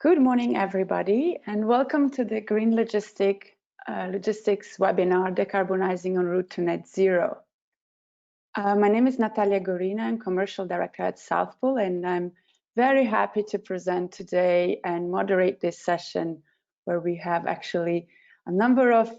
Good morning, everybody, and welcome to the Green Logistics webinar, Decarbonizing en route to Net Zero. My name is Natalia Gorina. I'm Commercial Director at South Pole, and I'm very happy to present today and moderate this session where we have actually a number of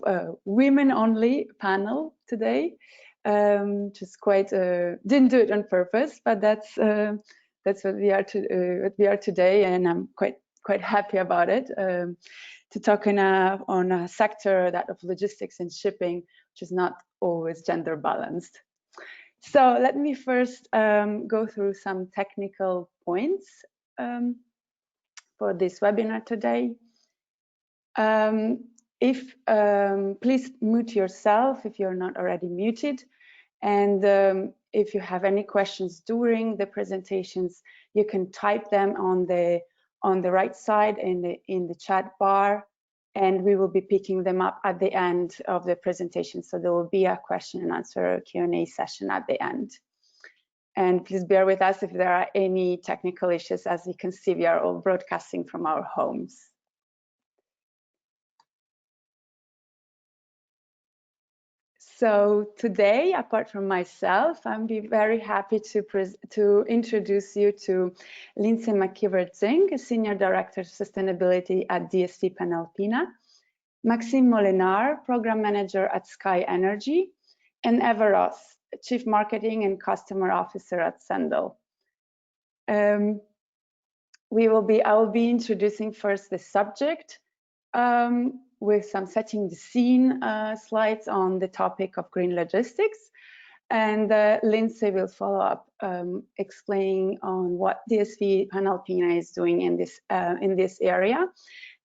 women-only panel today. Just quite didn't do it on purpose, but that's what we are today, and I'm quite happy about it, to talk on a sector that of logistics and shipping, which is not always gender balanced. So let me first go through some technical points for this webinar today. Please mute yourself if you're not already muted, and if you have any questions during the presentations, you can type them on the right side in the chat bar, and we will be picking them up at the end of the presentation. So there will be a question and answer Q&A session at the end. And please bear with us if there are any technical issues. As you can see, we are all broadcasting from our homes. So today, apart from myself, I'm very happy to introduce you to Lindsay McKeever-Zing, Senior Director of Sustainability at DSV Panalpina, Maxime Molinard, Program Manager at SkyNRG, and Eva Ross, Chief Marketing and Customer Officer at Sendle. I will be introducing first the subject, with some setting the scene slides on the topic of green logistics, and Lindsay will follow up explaining on what DSV Panalpina is doing in this area,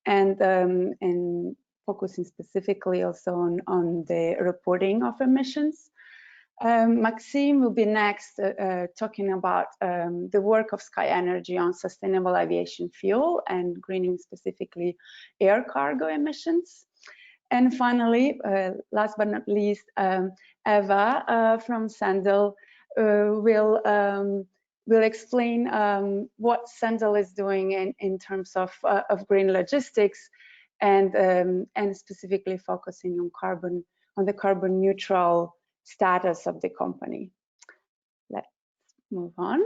and focusing specifically also on the reporting of emissions. Maxime will be next talking about the work of SkyNRG on sustainable aviation fuel and greening specifically air cargo emissions. And finally, last but not least, Eva from Sendle will explain what Sendle is doing in terms of green logistics, and specifically focusing on the carbon neutral status of the company. Let's move on.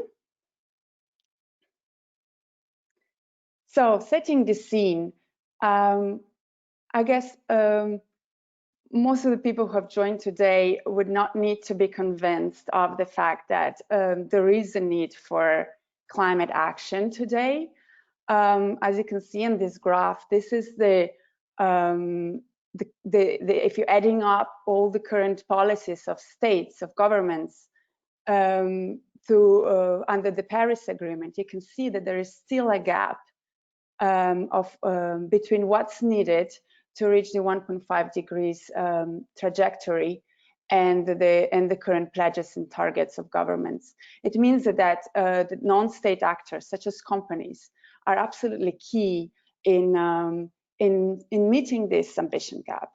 So setting the scene, I guess most of the people who have joined today would not need to be convinced of the fact that there is a need for climate action today. As you can see in this graph, this is if you're adding up all the current policies of states, of governments, under the Paris Agreement, you can see that there is still a gap between what's needed to reach the 1.5 degrees trajectory and the current pledges and targets of governments. It means that the non-state actors, such as companies, are absolutely key in meeting this ambition gap.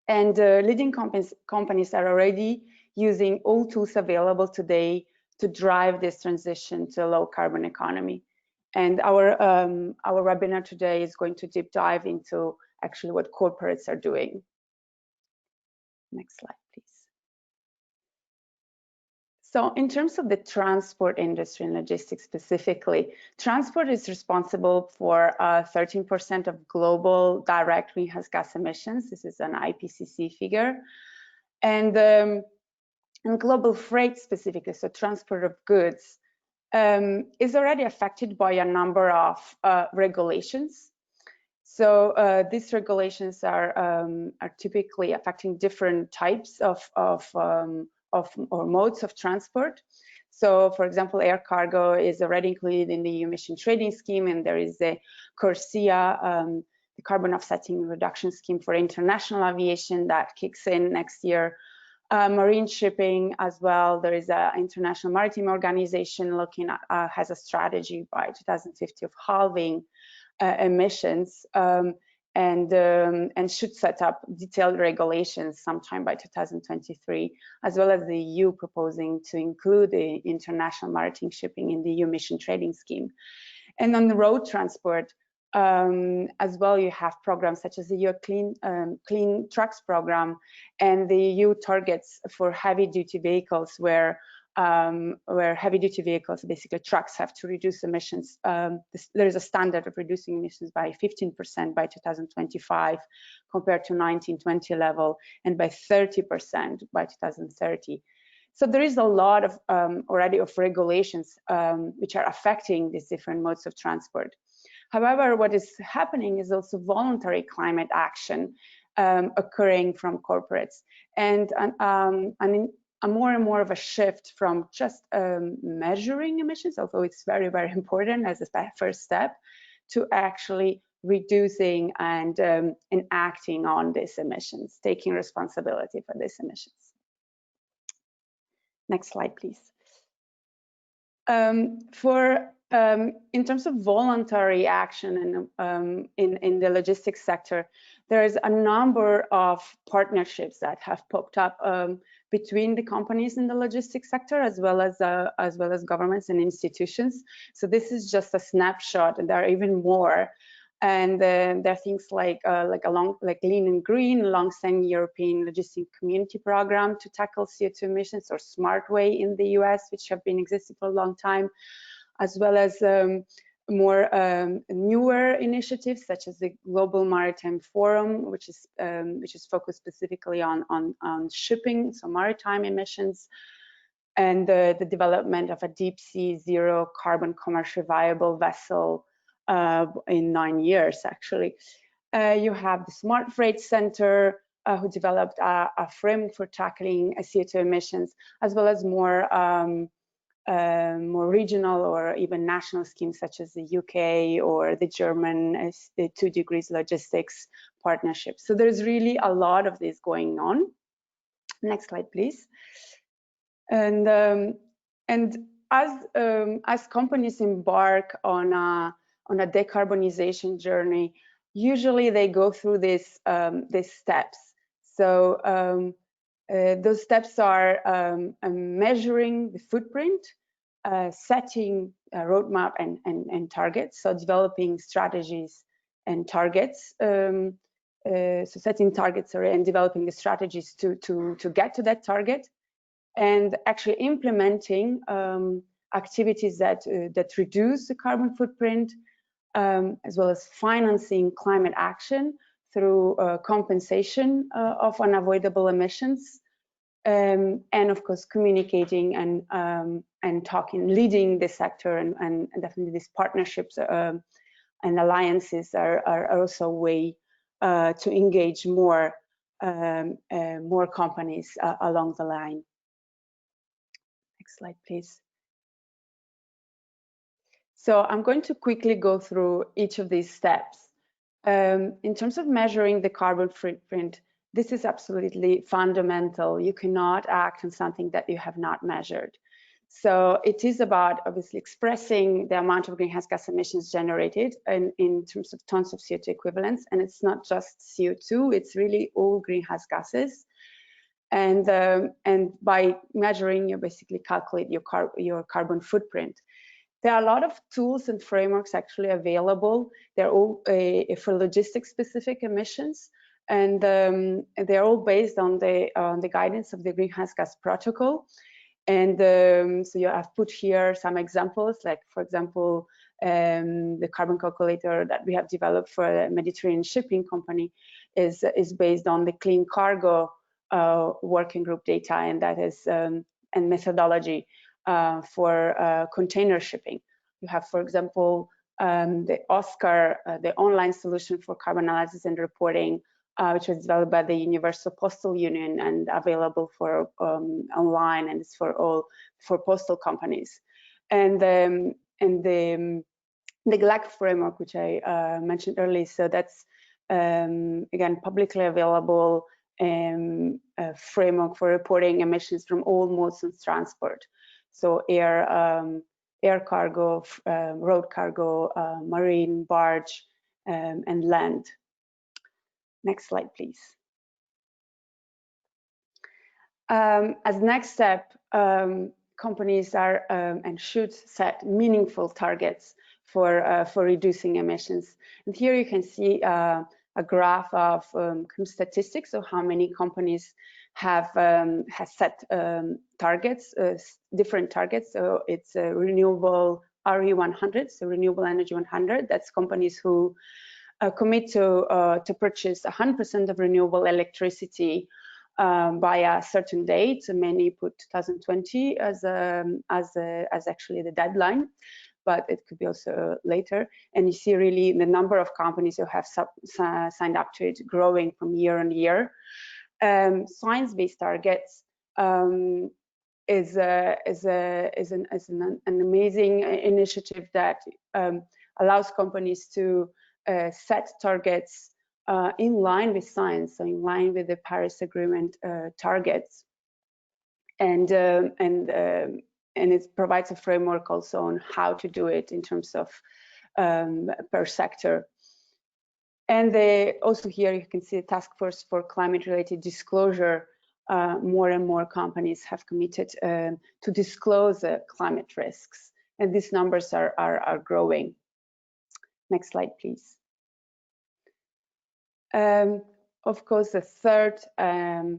And leading companies are already using all tools available today to drive this transition to a low carbon economy. And our webinar today is going to deep dive into actually what corporates are doing. Next slide, please. So in terms of the transport industry and logistics specifically, transport is responsible for 13% of global direct greenhouse gas emissions. This is an IPCC figure. And global freight specifically, so transport of goods, is already affected by a number of regulations. So these regulations are typically affecting different types or modes of transport. So, for example, air cargo is already included in the emission trading scheme, and there is the CORSIA, the carbon offsetting reduction scheme for international aviation that kicks in next year. Marine shipping as well. There is an International Maritime Organization looking at has a strategy by 2050 of halving emissions. And should set up detailed regulations sometime by 2023, as well as the EU proposing to include the international maritime shipping in the emission trading scheme. And on the road transport, as well, you have programs such as the EU Clean Trucks program and the EU targets for heavy-duty vehicles, where heavy-duty vehicles, basically trucks, have to reduce emissions. There is a standard of reducing emissions by 15% by 2025 compared to 1920 level, and by 30% by 2030. So there is a lot of already of regulations which are affecting these different modes of transport. However, what is happening is also voluntary climate action occurring from corporates, and more and more of a shift from just measuring emissions, although it's very, very important as a first step, to actually reducing and acting on these emissions, taking responsibility for these emissions. Next slide, please. In terms of voluntary action in the logistics sector, there is a number of partnerships that have popped up between the companies in the logistics sector, as well as governments and institutions. So this is just a snapshot, and there are even more. And there are things like Lean and Green, long-standing European Logistic Community Program to tackle CO2 emissions, or SmartWay in the US, which have been existing for a long time, as well as more newer initiatives such as the Global Maritime Forum, which is focused specifically on shipping, so maritime emissions, and the development of a deep sea zero carbon commercially viable vessel in 9 years, actually. You have the Smart Freight Center, who developed a framework for tackling CO2 emissions, as well as more regional or even national schemes such as the UK or the German 2 Degrees Logistics Partnership. So there's really a lot of this going on. Next slide, please. And as companies embark on a decarbonization journey, usually they go through these steps. So those steps are measuring the footprint, setting a roadmap and targets, so developing strategies and targets, so setting targets and developing the strategies to get to that target, and actually implementing activities that reduce the carbon footprint, as well as financing climate action through compensation of unavoidable emissions, and of course communicating and talking, leading the sector, and definitely these partnerships and alliances are also a way to engage more companies along the line. Next slide, please. So I'm going to quickly go through each of these steps. In terms of measuring the carbon footprint, this is absolutely fundamental. You cannot act on something that you have not measured. So it is about obviously expressing the amount of greenhouse gas emissions generated in terms of tons of CO2 equivalents. And it's not just CO2, it's really all greenhouse gases. And by measuring, you basically calculate your carbon footprint. There are a lot of tools and frameworks actually available. They're all for logistics specific emissions, and they're all based on the guidance of the Greenhouse Gas Protocol. And so you have put here some examples, like for example, the carbon calculator that we have developed for the Mediterranean shipping company is based on the Clean Cargo working group data, and that is and methodology for container shipping. You have, for example, the OSCAR, the online solution for carbon analysis and reporting, which was developed by the Universal Postal Union and available for online, and it's for postal companies. And the GLAC framework, which I mentioned earlier, so that's again publicly available framework for reporting emissions from all modes of transport. So air cargo, road cargo, marine, barge, and land. Next slide, please. As next step, companies are and should set meaningful targets for reducing emissions. And here you can see a graph of statistics of how many companies have set targets, different targets. So it's a renewable RE100, so renewable energy 100. That's companies who commit to purchase 100% of renewable electricity by a certain date. So many put 2020 as actually the deadline, but it could be also later. And you see really the number of companies who have signed up to it growing from year on year. Science-based targets is an amazing initiative that allows companies to set targets in line with science, so in line with the Paris Agreement targets, and it provides a framework also on how to do it in terms of per sector. And also here you can see a task force for climate-related disclosure. More and more companies have committed to disclose climate risks, and these numbers are growing. Next slide, please. Of course, the third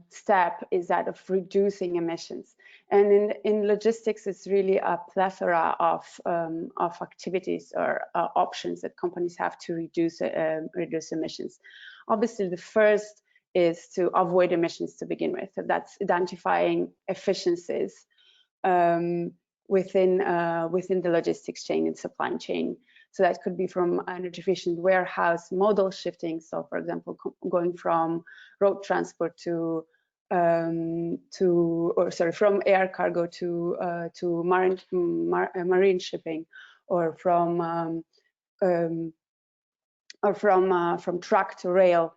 step is that of reducing emissions. And in logistics, it's really a plethora of activities or options that companies have to reduce emissions. Obviously, the first is to avoid emissions to begin with. So that's identifying efficiencies within the logistics chain and supply chain. So that could be from energy efficient warehouse modal shifting. So, for example, going from road transport from air cargo to marine shipping, or from truck to rail,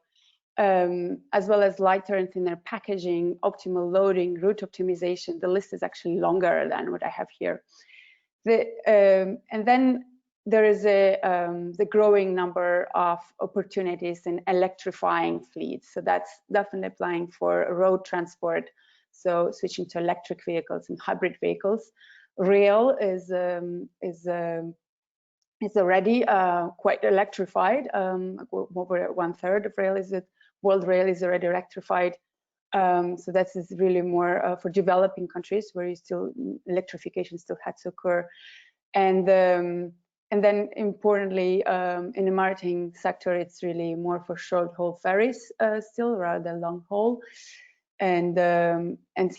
as well as lighter and thinner packaging, optimal loading, route optimization. The list is actually longer than what I have here. And then there is the growing number of opportunities in electrifying fleets. So that's definitely applying for road transport, so switching to electric vehicles and hybrid vehicles. Rail is already quite electrified. Over 1/3 of world rail is already electrified. So that is really more for developing countries where electrification still had to occur. And then importantly, in the maritime sector, it's really more for short-haul ferries still rather than long-haul. And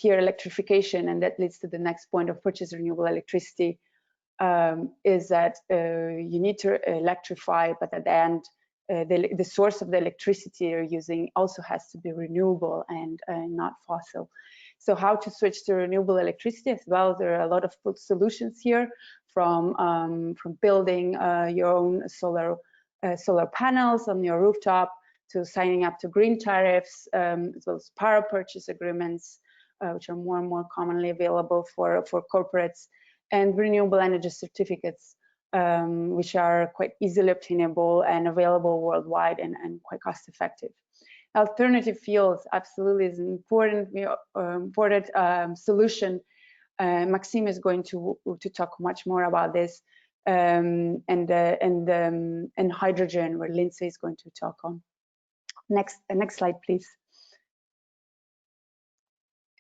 here electrification, and that leads to the next point of purchase renewable electricity, is that you need to electrify, but at the end, the source of the electricity you're using also has to be renewable and not fossil. So how to switch to renewable electricity as well? There are a lot of solutions here, from building your own solar panels on your rooftop, to signing up to green tariffs, as well as power purchase agreements, which are more and more commonly available for corporates, and renewable energy certificates, which are quite easily obtainable and available worldwide and quite cost effective. Alternative fuels absolutely is an important solution. Maxime is going to talk much more about this, and hydrogen, where Lindsay is going to talk on. Next slide, please.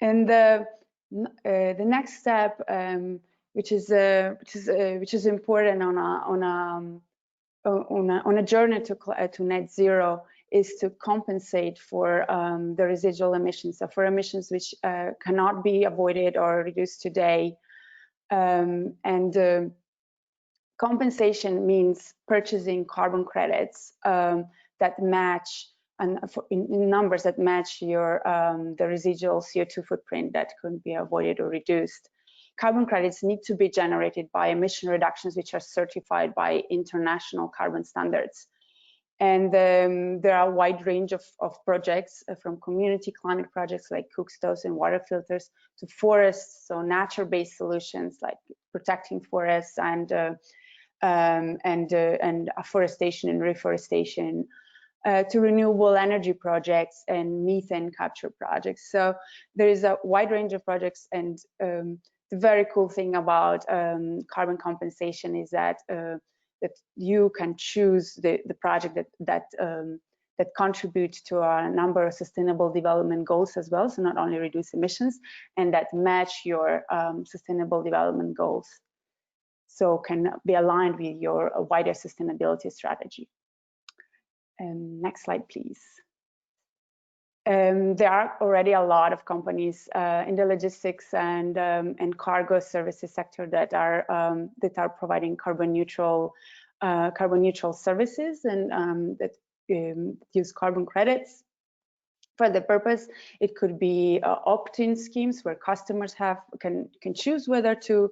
And the next step, which is important on a journey to net zero, is to compensate for the residual emissions, so for emissions which cannot be avoided or reduced today. Compensation means purchasing carbon credits that match, and in numbers that match the residual CO2 footprint that couldn't be avoided or reduced. Carbon credits need to be generated by emission reductions which are certified by international carbon standards. And there are a wide range of projects, from community climate projects like cook stoves and water filters, to forests, so nature-based solutions like protecting forests and afforestation and reforestation, to renewable energy projects and methane capture projects. So there is a wide range of projects, and the very cool thing about carbon compensation is that you can choose the project that contributes to a number of sustainable development goals as well, so not only reduce emissions, and that match your sustainable development goals, so can be aligned with your wider sustainability strategy. Next slide, please. There are already a lot of companies in the logistics and cargo services sector that are providing carbon neutral services and that use carbon credits for the purpose. It could be opt-in schemes where customers can choose whether to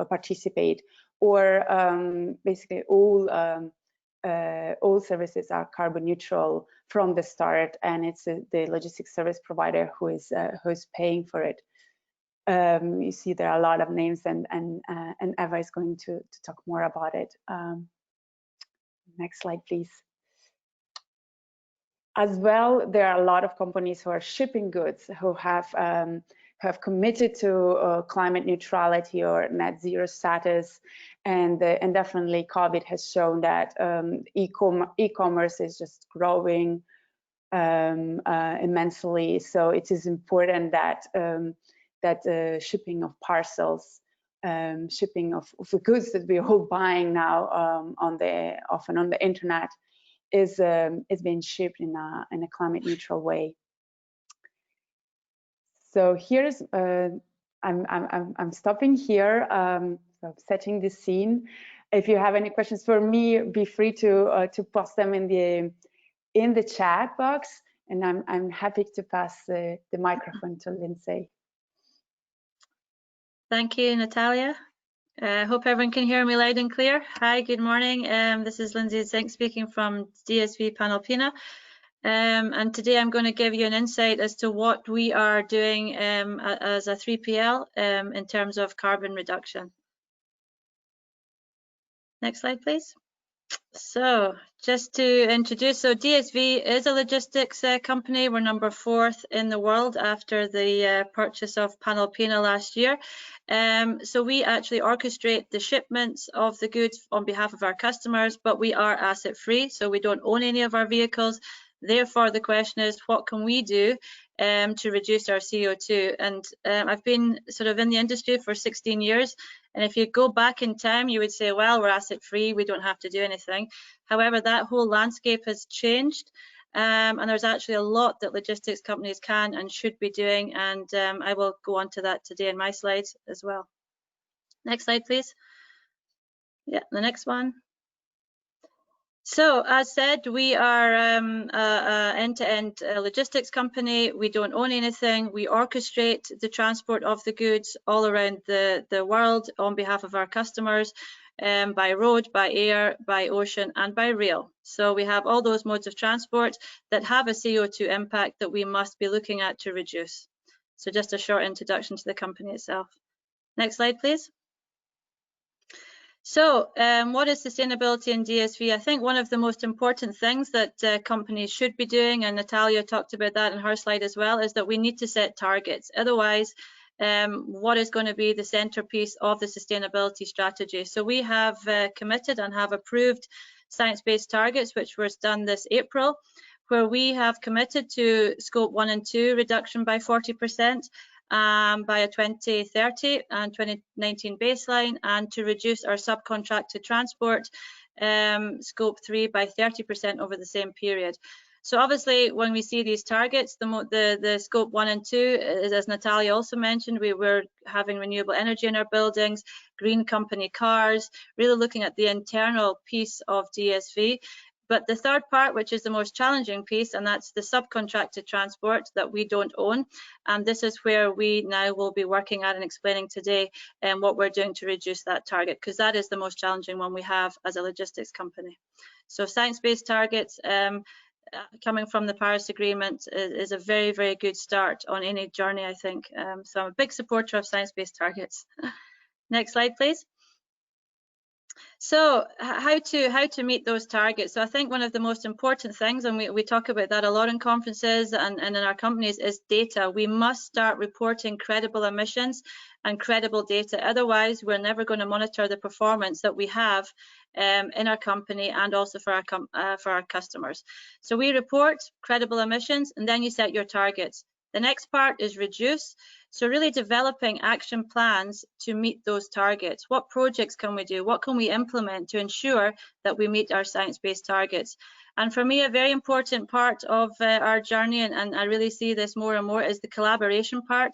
participate, or basically all services are carbon neutral from the start, and it's the logistics service provider who is paying for it. You see there are a lot of names, and Eva is going to talk more about it. Next slide, please. As well, there are a lot of companies who are shipping goods who have committed to climate neutrality or net zero status, and definitely COVID has shown that e-commerce is just growing immensely. So it is important that shipping of parcels, shipping of the goods that we're all buying now often on the internet is being shipped in a climate neutral way. So here's I'm stopping here, so setting the scene. If you have any questions for me, be free to post them in the chat box, and I'm happy to pass the microphone to Lindsay. Thank you, Natalia. Hope everyone can hear me loud and clear. Hi, good morning. This is Lindsay Zink speaking from DSV Panalpina. And today I'm going to give you an insight as to what we are doing as a 3PL in terms of carbon reduction. Next slide, please. So just to introduce, so DSV is a logistics company. We're number 4th in the world after the purchase of Panalpina last year. So we actually orchestrate the shipments of the goods on behalf of our customers, but we are asset free, so we don't own any of our vehicles. Therefore, the question is, what can we do to reduce our CO2? And I've been sort of in the industry for 16 years. And if you go back in time, you would say, well, we're asset free, we don't have to do anything. However, that whole landscape has changed. And there's actually a lot that logistics companies can and should be doing. And I will go on to that today in my slides as well. Next slide, please. Yeah, the next one. So, as said, we are an end-to-end logistics company. We don't own anything. We orchestrate the transport of the goods all around the world on behalf of our customers, by road, by air, by ocean, and by rail. So we have all those modes of transport that have a CO2 impact that we must be looking at to reduce. So just a short introduction to the company itself. Next slide, please. So what is sustainability in DSV? I think one of the most important things that companies should be doing, and Natalia talked about that in her slide as well, is that we need to set targets. Otherwise, what is going to be the centerpiece of the sustainability strategy? So we have committed and have approved science-based targets, which was done this April, where we have committed to scope 1 and 2 reduction by 40%. By a 2030 and 2019 baseline, and to reduce our subcontracted transport scope 3 by 30% over the same period. So obviously, when we see these targets, the scope 1 and 2, is, as Natalia also mentioned, we were having renewable energy in our buildings, green company cars, really looking at the internal piece of DSV. But the third part, which is the most challenging piece, and that's the subcontracted transport that we don't own. And this is where we now will be working at and explaining today what we're doing to reduce that target, because that is the most challenging one we have as a logistics company. So science-based targets coming from the Paris Agreement is a very, very good start on any journey, I think. So I'm a big supporter of science-based targets. Next slide, please. So how to meet those targets? So I think one of the most important things, and we talk about that a lot in conferences and in our companies, is data. We must start reporting credible emissions and credible data. Otherwise, we're never going to monitor the performance that we have in our company and also for our customers. So we report credible emissions, and then you set your targets. The next part is reduce. So really developing action plans to meet those targets. What projects can we do? What can we implement to ensure that we meet our science-based targets? And for me, a very important part of our journey, and I really see this more and more, is the collaboration part.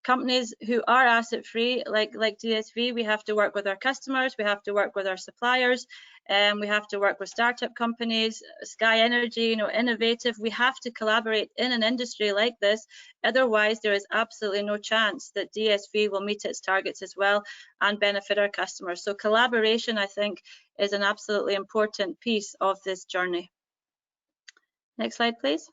Companies who are asset free, like DSV, we have to work with our customers, we have to work with our suppliers, and we have to work with startup companies, SkyNRG, innovative. We have to collaborate in an industry like this. Otherwise, there is absolutely no chance that DSV will meet its targets as well and benefit our customers. So collaboration, I think, is an absolutely important piece of this journey. Next slide, please.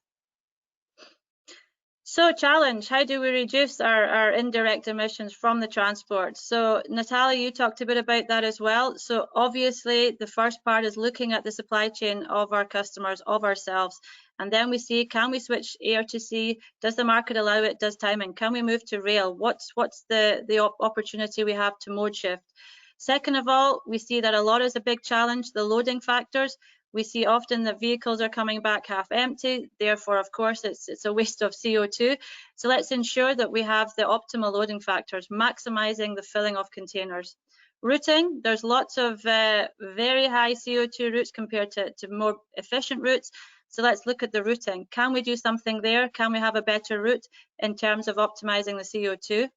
So challenge, how do we reduce our indirect emissions from the transport? So Natalia, you talked a bit about that as well. So obviously the first part is looking at the supply chain of our customers, of ourselves. And then we see, can we switch air to sea? Does the market allow it? Does timing? Can we move to rail? What's the opportunity we have to mode shift? Second of all, we see that a lot is a big challenge, the loading factors. We see often that vehicles are coming back half empty, therefore, of course, it's a waste of CO2. So let's ensure that we have the optimal loading factors, maximizing the filling of containers. Routing, there's lots of very high CO2 routes compared to more efficient routes. So let's look at the routing. Can we do something there? Can we have a better route in terms of optimizing the CO2?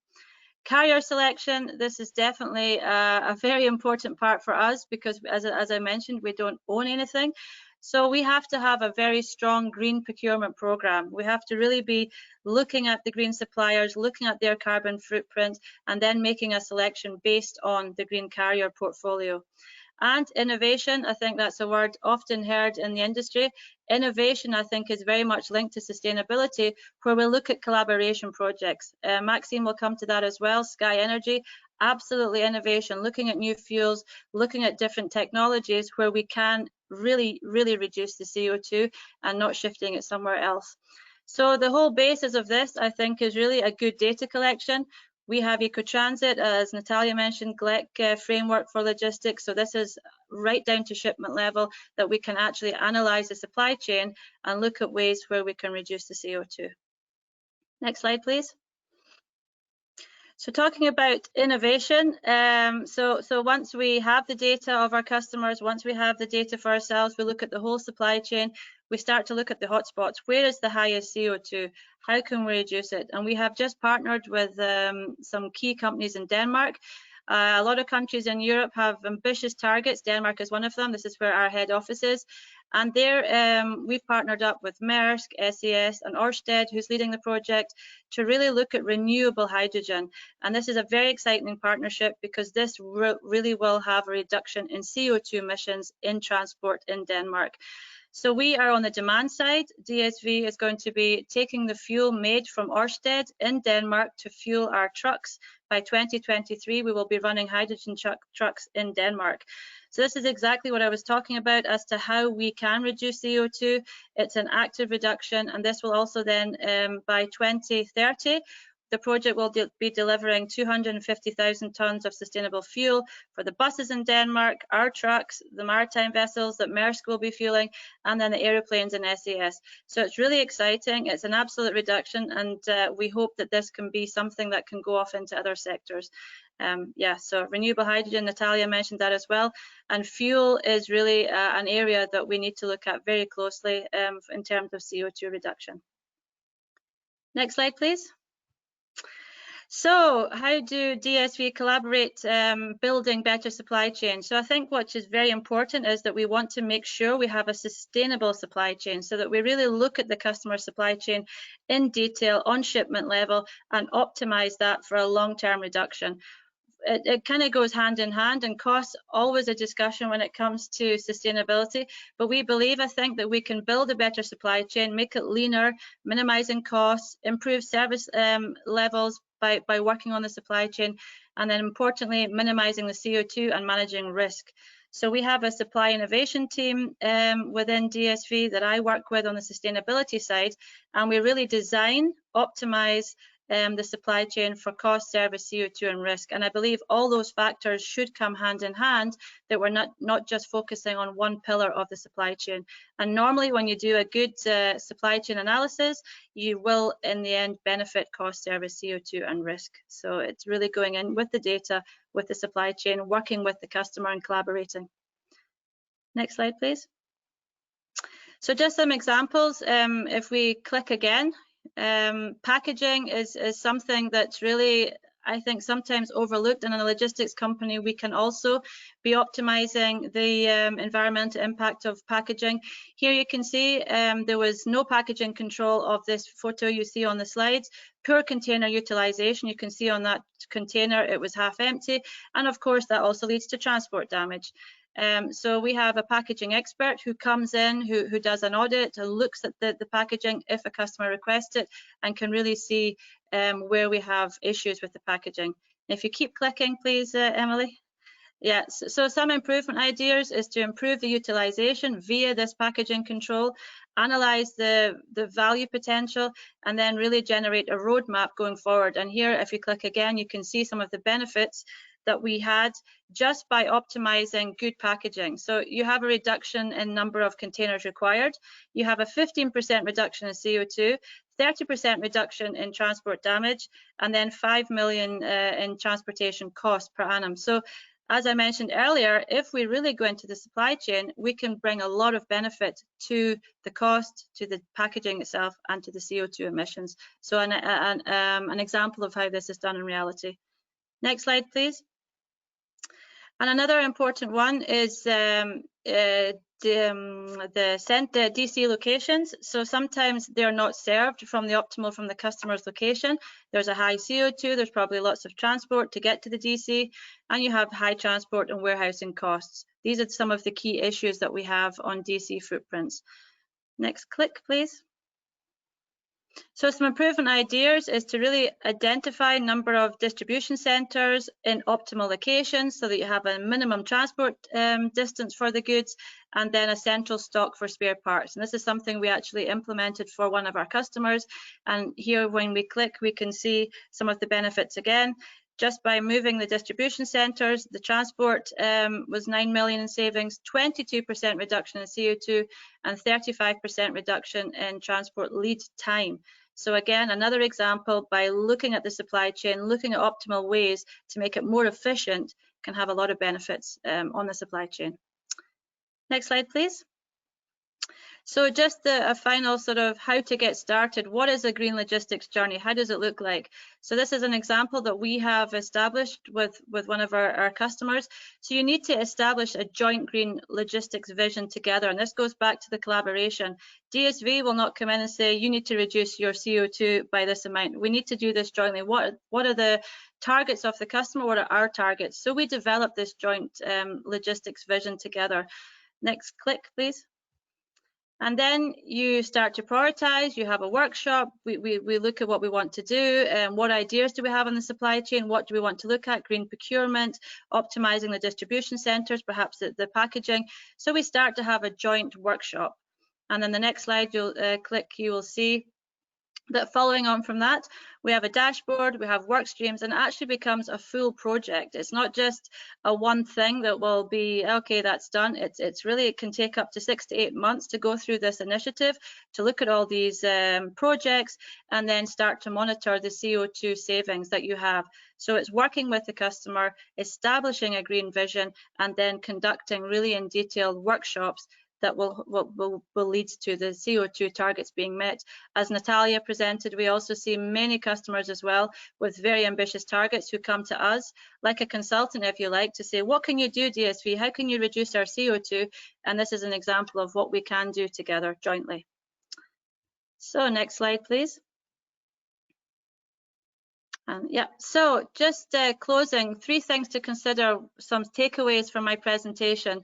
Carrier selection, this is definitely a very important part for us because, as I mentioned, we don't own anything. So we have to have a very strong green procurement program. We have to really be looking at the green suppliers, looking at their carbon footprint, and then making a selection based on the green carrier portfolio. And innovation, I think that's a word often heard in the industry. Innovation, I think, is very much linked to sustainability, where we look at collaboration projects. Maxime will come to that as well. SkyNRG, absolutely innovation, looking at new fuels, looking at different technologies where we can really reduce the CO2 and not shifting it somewhere else. So the whole basis of this, I think, is really a good data collection. We have Eco-Transit, as Natalia mentioned, GLEC framework for logistics. So this is right down to shipment level that we can actually analyze the supply chain and look at ways where we can reduce the CO2. Next slide, please. So talking about innovation, so once we have the data of our customers, once we have the data for ourselves, we look at the whole supply chain, we start to look at the hotspots. Where is the highest CO2? How can we reduce it? And we have just partnered with some key companies in Denmark. A lot of countries in Europe have ambitious targets. Denmark is one of them. This is where our head office is. And there we've partnered up with Maersk, SAS and Ørsted, who's leading the project, to really look at renewable hydrogen. And this is a very exciting partnership because this really will have a reduction in CO2 emissions in transport in Denmark. So we are on the demand side. DSV is going to be taking the fuel made from Ørsted in Denmark to fuel our trucks. By 2023, we will be running hydrogen trucks in Denmark. So this is exactly what I was talking about as to how we can reduce CO2. It's an active reduction, and this will also then, by 2030, the project will be delivering 250,000 tonnes of sustainable fuel for the buses in Denmark, our trucks, the maritime vessels that Maersk will be fueling, and then the aeroplanes in SAS. So it's really exciting. It's an absolute reduction, and we hope that this can be something that can go off into other sectors. Yeah, so renewable hydrogen, Natalia mentioned that as well. And fuel is really an area that we need to look at very closely in terms of CO2 reduction. Next slide, please. So how do DSV collaborate building better supply chain? So I think what is very important is that we want to make sure we have a sustainable supply chain so that we really look at the customer supply chain in detail on shipment level and optimize that for a long-term reduction. It kind of goes hand in hand, and costs always a discussion when it comes to sustainability, but we believe, I think, that we can build a better supply chain, make it leaner, minimizing costs, improve service levels by working on the supply chain, and then importantly minimizing the CO2 and managing risk. So we have a supply innovation team within DSV that I work with on the sustainability side, and we really design, optimize the supply chain for cost, service, CO2 and risk. And I believe all those factors should come hand in hand, that we're not just focusing on one pillar of the supply chain. And normally when you do a good supply chain analysis, you will in the end benefit cost, service, CO2 and risk. So it's really going in with the data, with the supply chain, working with the customer and collaborating. Next slide, please. So just some examples. If we click again, packaging is something that's really, I think, sometimes overlooked. And in a logistics company, we can also be optimizing the environmental impact of packaging. Here you can see there was no packaging control of this photo you see on the slides. Poor container utilization. You can see on that container it was half empty, and of course that also leads to transport damage. So we have a packaging expert who comes in, who does an audit, and looks at the packaging if a customer requests it, and can really see where we have issues with the packaging. If you keep clicking, please, Emily. Yeah, so some improvement ideas is to improve the utilization via this packaging control, analyze the value potential, and then really generate a roadmap going forward. And here, if you click again, you can see some of the benefits that we had just by optimizing good packaging. So you have a reduction in number of containers required, you have a 15% reduction in CO2, 30% reduction in transport damage, and then 5 million in transportation costs per annum. So as I mentioned earlier, if we really go into the supply chain, we can bring a lot of benefit to the cost, to the packaging itself, and to the CO2 emissions. So an example of how this is done in reality. Next slide, please. And another important one is the DC locations. So sometimes they're not served from the customer's location. There's a high CO2, there's probably lots of transport to get to the DC, and you have high transport and warehousing costs. These are some of the key issues that we have on DC footprints. Next click, please. So some improvement ideas is to really identify a number of distribution centres in optimal locations so that you have a minimum transport distance for the goods, and then a central stock for spare parts. And this is something we actually implemented for one of our customers. And here when we click, we can see some of the benefits again. Just by moving the distribution centres, the transport was 9 million in savings, 22% reduction in CO2, and 35% reduction in transport lead time. So again, another example, by looking at the supply chain, looking at optimal ways to make it more efficient, can have a lot of benefits on the supply chain. Next slide, please. So just a final sort of how to get started. What is a green logistics journey? How does it look like? So this is an example that we have established with one of our customers. So you need to establish a joint green logistics vision together. And this goes back to the collaboration. DSV will not come in and say, you need to reduce your CO2 by this amount. We need to do this jointly. What are the targets of the customer? What are our targets? So we develop this joint logistics vision together. Next click, please. And then you start to prioritize, you have a workshop, we look at what we want to do, and what ideas do we have on the supply chain, what do we want to look at, green procurement, optimizing the distribution centres, perhaps the packaging. So we start to have a joint workshop. And then the next slide you'll click, you will see that following on from that, we have a dashboard, we have work streams, and it actually becomes a full project. It's not just a one thing that will be, okay, that's done. It's really, it can take up to 6 to 8 months to go through this initiative, to look at all these projects, and then start to monitor the CO2 savings that you have. So it's working with the customer, establishing a green vision, and then conducting really in detailed workshops that will lead to the CO2 targets being met. As Natalia presented, we also see many customers as well with very ambitious targets who come to us, like a consultant, if you like, to say, what can you do, DSV? How can you reduce our CO2? And this is an example of what we can do together jointly. So next slide, please. And yeah, so just closing, 3 things to consider, some takeaways from my presentation.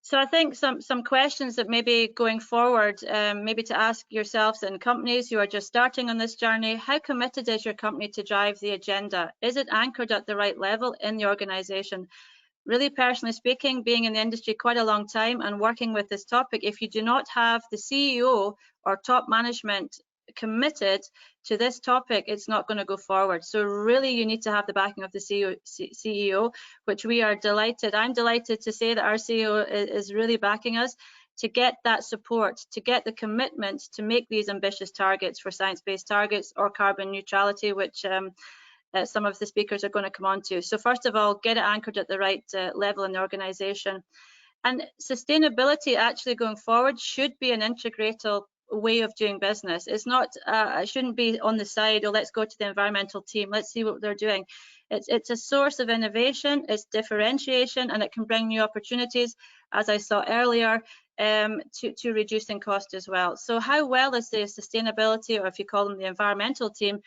So I think some questions that maybe going forward, maybe to ask yourselves and companies who are just starting on this journey, how committed is your company to drive the agenda? Is it anchored at the right level in the organization? really personally speaking, being in the industry quite a long time and working with this topic, if you do not have the CEO or top management committed to this topic, it's not going to go forward. So really you need to have the backing of the CEO, which we are delighted. I'm delighted to say that our CEO is really backing us to get that support, to get the commitment to make these ambitious targets for science-based targets or carbon neutrality, which some of the speakers are going to come on to. So first of all, get it anchored at the right level in the organisation. And sustainability actually going forward should be an integral way of doing business. It's not, it shouldn't be on the side, or let's go to the environmental team, let's see what they're doing. It's a source of innovation, it's differentiation, and it can bring new opportunities, as I saw earlier, to reducing cost as well. So how well is the sustainability, or if you call them the environmental team,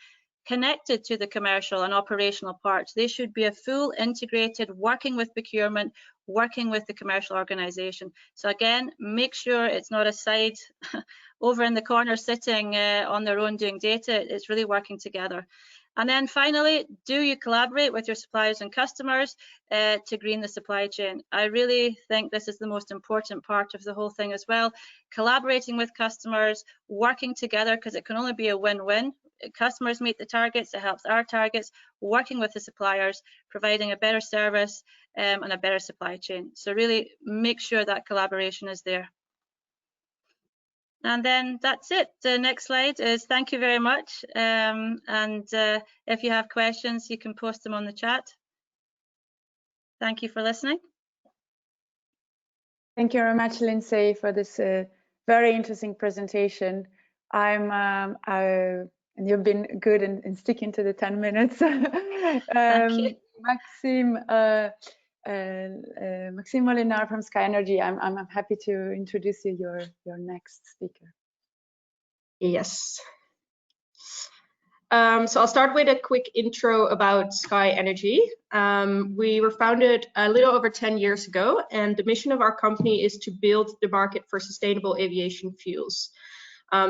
connected to the commercial and operational parts? They should be a full integrated, working with procurement, working with the commercial organisation. So again, make sure it's not a side over in the corner sitting on their own doing data. It's really working together. And then finally, do you collaborate with your suppliers and customers to green the supply chain? I really think this is the most important part of the whole thing as well. Collaborating with customers, working together, because it can only be a win-win. Customers meet the targets, it helps our targets, working with the suppliers, providing a better service and a better supply chain. So really make sure that collaboration is there. And then that's it. The next slide is thank you very much. If you have questions, you can post them on the chat. Thank you for listening. Thank you very much, Lindsay, for this very interesting presentation. And you've been good in sticking to the 10 minutes. Thank you. Maxime Molinard from SkyNRG. I'm happy to introduce you your next speaker. Yes. So I'll start with a quick intro about SkyNRG. We were founded a little over 10 years ago, and the mission of our company is to build the market for sustainable aviation fuels.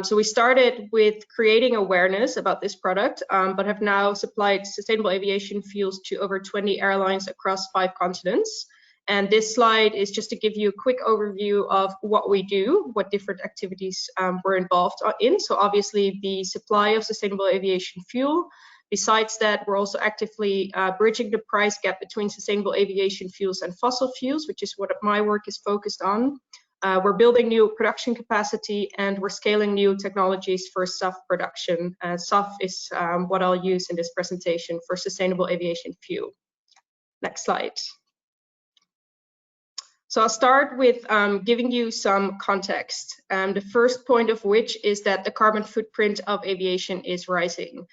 So we started with creating awareness about this product, but have now supplied sustainable aviation fuels to over 20 airlines across 5 continents. And this slide is just to give you a quick overview of what we do, what different activities we're involved in. So obviously the supply of sustainable aviation fuel. Besides that, we're also actively bridging the price gap between sustainable aviation fuels and fossil fuels, which is what my work is focused on. We're building new production capacity, and we're scaling new technologies for SAF production. SAF is what I'll use in this presentation for sustainable aviation fuel. Next slide. So I'll start with giving you some context. The first point of which is that the carbon footprint of aviation is rising.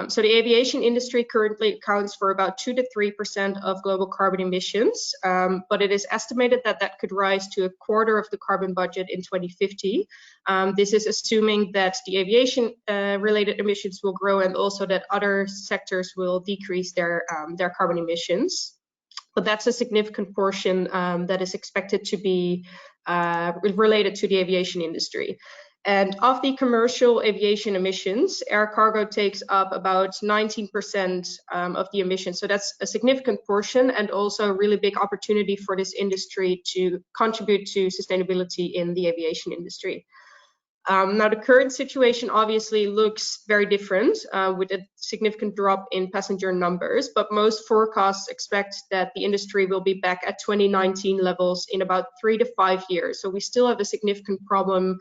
So the aviation industry currently accounts for about 2 to 3% of global carbon emissions, but it is estimated that that could rise to a quarter of the carbon budget in 2050. This is assuming that the aviation related emissions will grow and also that other sectors will decrease their carbon emissions. But that's a significant portion that is expected to be related to the aviation industry. And of the commercial aviation emissions, air cargo takes up about 19% of the emissions. So that's a significant portion and also a really big opportunity for this industry to contribute to sustainability in the aviation industry. Now, the current situation obviously looks very different with a significant drop in passenger numbers, but most forecasts expect that the industry will be back at 2019 levels in about 3 to 5 years. So we still have a significant problem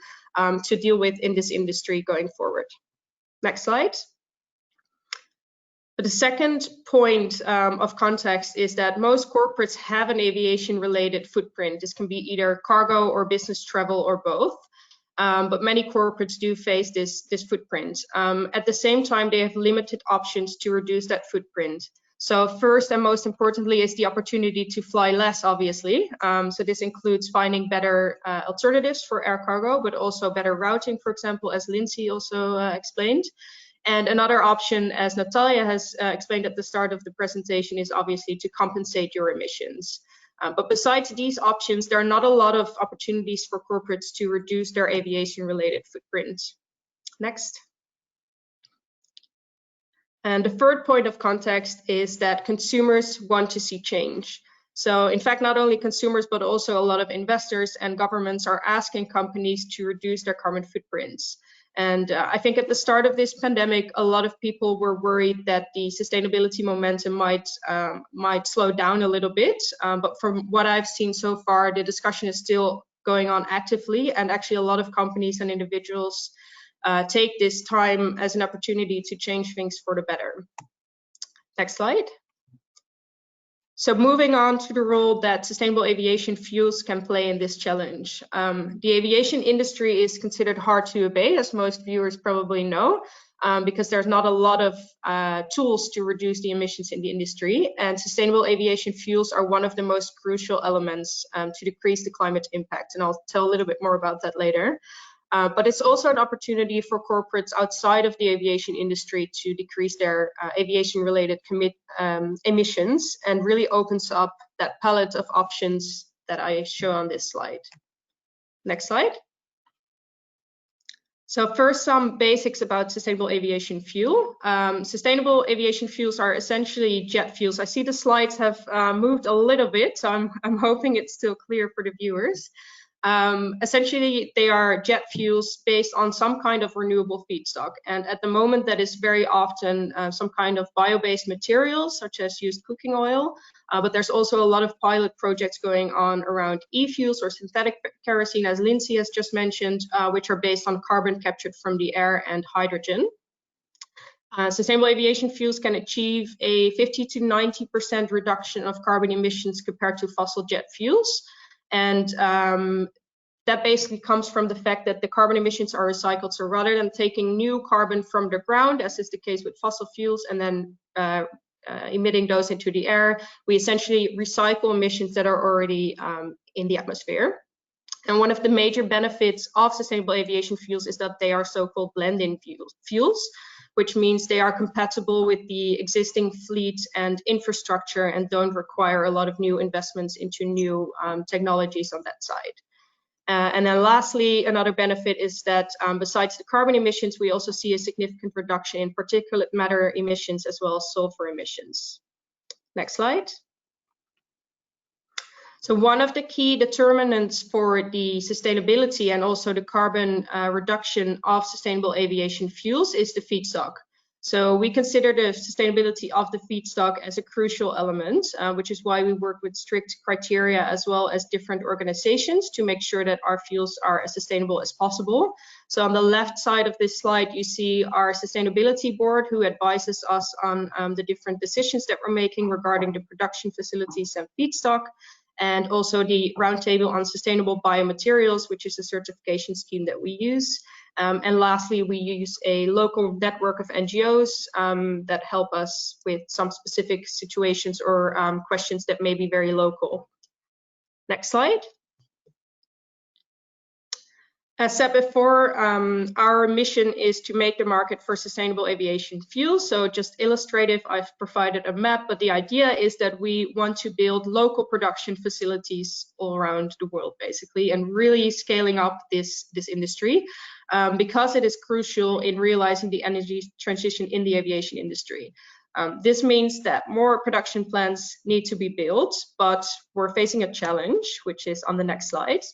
to deal with in this industry going forward. Next slide. But the second point of context is that most corporates have an aviation-related footprint. This can be either cargo or business travel or both. But many corporates do face this footprint. At the same time, they have limited options to reduce that footprint. So first and most importantly is the opportunity to fly less, obviously. So this includes finding better alternatives for air cargo, but also better routing, for example, as Lindsay also explained. And another option, as Natalia has explained at the start of the presentation, is obviously to compensate your emissions. But besides these options, there are not a lot of opportunities for corporates to reduce their aviation-related footprint. Next. And the third point of context is that consumers want to see change. So in fact, not only consumers, but also a lot of investors and governments are asking companies to reduce their carbon footprints. And I think at the start of this pandemic, a lot of people were worried that the sustainability momentum might slow down a little bit. But from what I've seen so far, the discussion is still going on actively. And actually, a lot of companies and individuals take this time as an opportunity to change things for the better. Next slide. So moving on to the role that sustainable aviation fuels can play in this challenge. The aviation industry is considered hard to abate, as most viewers probably know, because there's not a lot of tools to reduce the emissions in the industry. And sustainable aviation fuels are one of the most crucial elements to decrease the climate impact. And I'll tell a little bit more about that later. But it's also an opportunity for corporates outside of the aviation industry to decrease their aviation-related emissions, and really opens up that palette of options that I show on this slide. Next slide. So first, some basics about sustainable aviation fuel. Sustainable aviation fuels are essentially jet fuels. I see the slides have moved a little bit, so I'm hoping it's still clear for the viewers. Essentially, they are jet fuels based on some kind of renewable feedstock. And at the moment, that is very often some kind of bio-based materials, such as used cooking oil. But there's also a lot of pilot projects going on around e-fuels or synthetic kerosene, as Lindsay has just mentioned, which are based on carbon captured from the air and hydrogen. Sustainable aviation fuels can achieve a 50 to 90% reduction of carbon emissions compared to fossil jet fuels. And that basically comes from the fact that the carbon emissions are recycled. So rather than taking new carbon from the ground, as is the case with fossil fuels, and then emitting those into the air, we essentially recycle emissions that are already in the atmosphere. And one of the major benefits of sustainable aviation fuels is that they are so-called blend-in fuels, which means they are compatible with the existing fleet and infrastructure and don't require a lot of new investments into new technologies on that side. And then lastly, another benefit is that besides the carbon emissions, we also see a significant reduction in particulate matter emissions as well as sulfur emissions. Next slide. So one of the key determinants for the sustainability and also the carbon reduction of sustainable aviation fuels is the feedstock. So we consider the sustainability of the feedstock as a crucial element, which is why we work with strict criteria as well as different organizations to make sure that our fuels are as sustainable as possible. So on the left side of this slide, you see our sustainability board, who advises us on the different decisions that we're making regarding the production facilities and feedstock, and also the Roundtable on Sustainable Biomaterials, which is a certification scheme that we use. And lastly, we use a local network of NGOs that help us with some specific situations or questions that may be very local. Next slide. As said before, our mission is to make the market for sustainable aviation fuel. So just illustrative, I've provided a map, but the idea is that we want to build local production facilities all around the world, basically, and really scaling up this industry because it is crucial in realizing the energy transition in the aviation industry. This means that more production plants need to be built, but we're facing a challenge, which is on the next slide.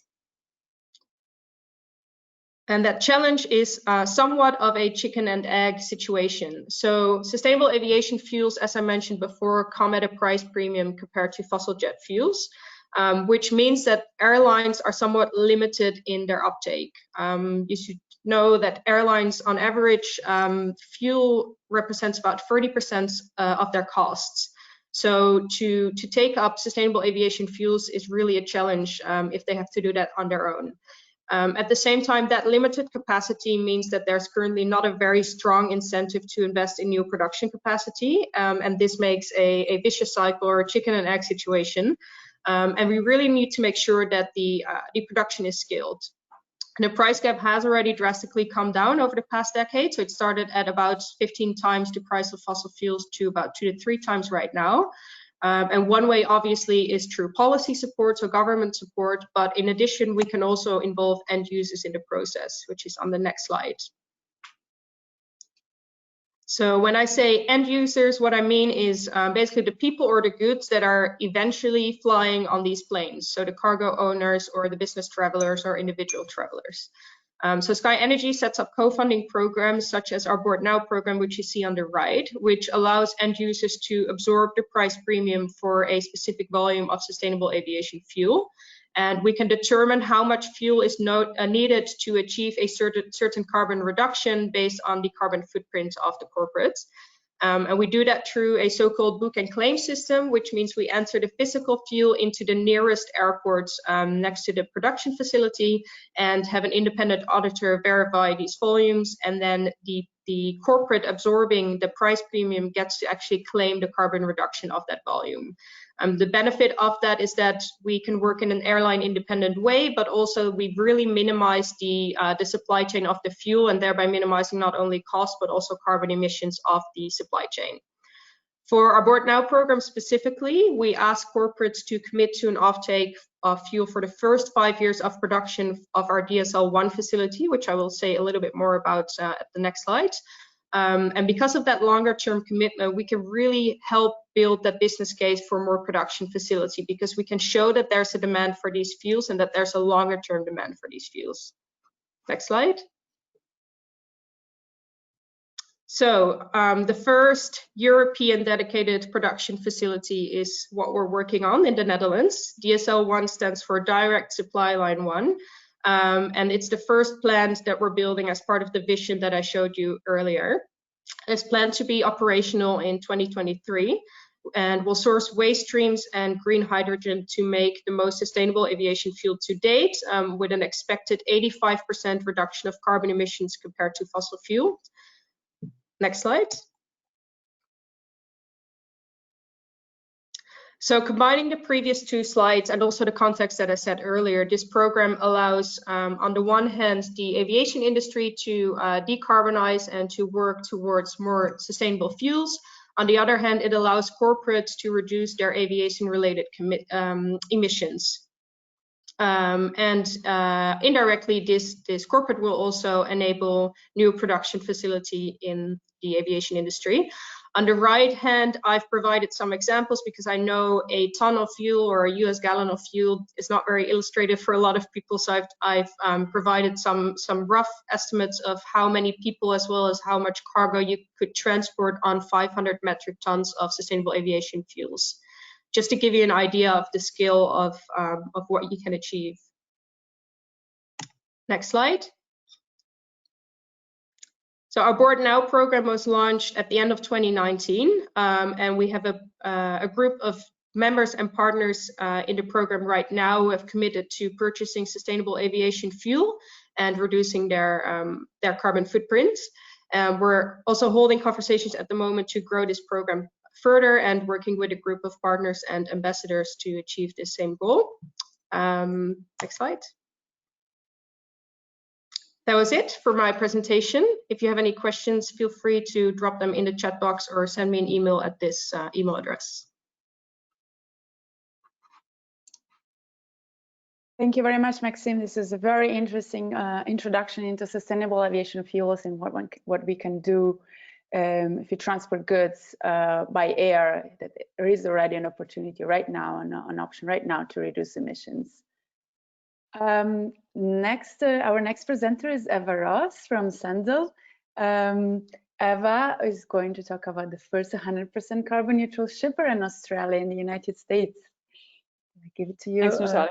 And that challenge is somewhat of a chicken and egg situation. So sustainable aviation fuels, as I mentioned before, come at a price premium compared to fossil jet fuels, which means that airlines are somewhat limited in their uptake. You should know that airlines, on average, fuel represents about 30% of their costs. So to take up sustainable aviation fuels is really a challenge if they have to do that on their own. At the same time, that limited capacity means that there's currently not a very strong incentive to invest in new production capacity, and this makes a vicious cycle or a chicken and egg situation. And we really need to make sure that the production is scaled. And the price gap has already drastically come down over the past decade. So it started at about 15 times the price of fossil fuels to about 2 to 3 times right now. And one way, obviously, is through policy support, so government support. But in addition, we can also involve end users in the process, which is on the next slide. So when I say end users, what I mean is basically the people or the goods that are eventually flying on these planes. So the cargo owners or the business travelers or individual travelers. So SkyNRG sets up co-funding programs such as our Board Now program, which you see on the right, which allows end users to absorb the price premium for a specific volume of sustainable aviation fuel. And we can determine how much fuel is needed to achieve a certain carbon reduction based on the carbon footprint of the corporates. And we do that through a so-called book and claim system, which means we enter the physical fuel into the nearest airports next to the production facility and have an independent auditor verify these volumes. And then the corporate absorbing the price premium gets to actually claim the carbon reduction of that volume. The benefit of that is that we can work in an airline independent way, but also we really minimize the supply chain of the fuel and thereby minimizing not only cost, but also carbon emissions of the supply chain. For our Board Now program specifically, we ask corporates to commit to an offtake of fuel for the first 5 years of production of our DSL1 facility, which I will say a little bit more about at the next slide. And because of that longer term commitment, we can really help build that business case for more production facility, because we can show that there's a demand for these fuels and that there's a longer term demand for these fuels. Next slide. So the first European dedicated production facility is what we're working on in the Netherlands. DSL1 stands for Direct Supply Line 1. And it's the first plant that we're building as part of the vision that I showed you earlier. It's planned to be operational in 2023 and will source waste streams and green hydrogen to make the most sustainable aviation fuel to date, with an expected 85% reduction of carbon emissions compared to fossil fuel. Next slide. So combining the previous two slides and also the context that I said earlier, this program allows, on the one hand, the aviation industry to decarbonize and to work towards more sustainable fuels. On the other hand, it allows corporates to reduce their aviation-related emissions. Indirectly, this corporate will also enable new production facility in the aviation industry. On the right hand, I've provided some examples because I know a ton of fuel or a US gallon of fuel is not very illustrative for a lot of people. So I've provided some rough estimates of how many people as well as how much cargo you could transport on 500 metric tons of sustainable aviation fuels, just to give you an idea of the scale of what you can achieve. Next slide. So our Board Now program was launched at the end of 2019, and we have a group of members and partners in the program right now who have committed to purchasing sustainable aviation fuel and reducing their carbon footprints. We're also holding conversations at the moment to grow this program further and working with a group of partners and ambassadors to achieve this same goal. Next slide. That was it for my presentation. If you have any questions, feel free to drop them in the chat box or send me an email at this email address. Thank you very much, Maxime. This is a very interesting introduction into sustainable aviation fuels and what we can do if you transport goods by air. That there is already an opportunity right now, an option right now to reduce emissions. Our next presenter is Eva Ross from Sendle. Eva is going to talk about the first 100% carbon neutral shipper in Australia and the United States. I give it to you. Thanks, Natalia.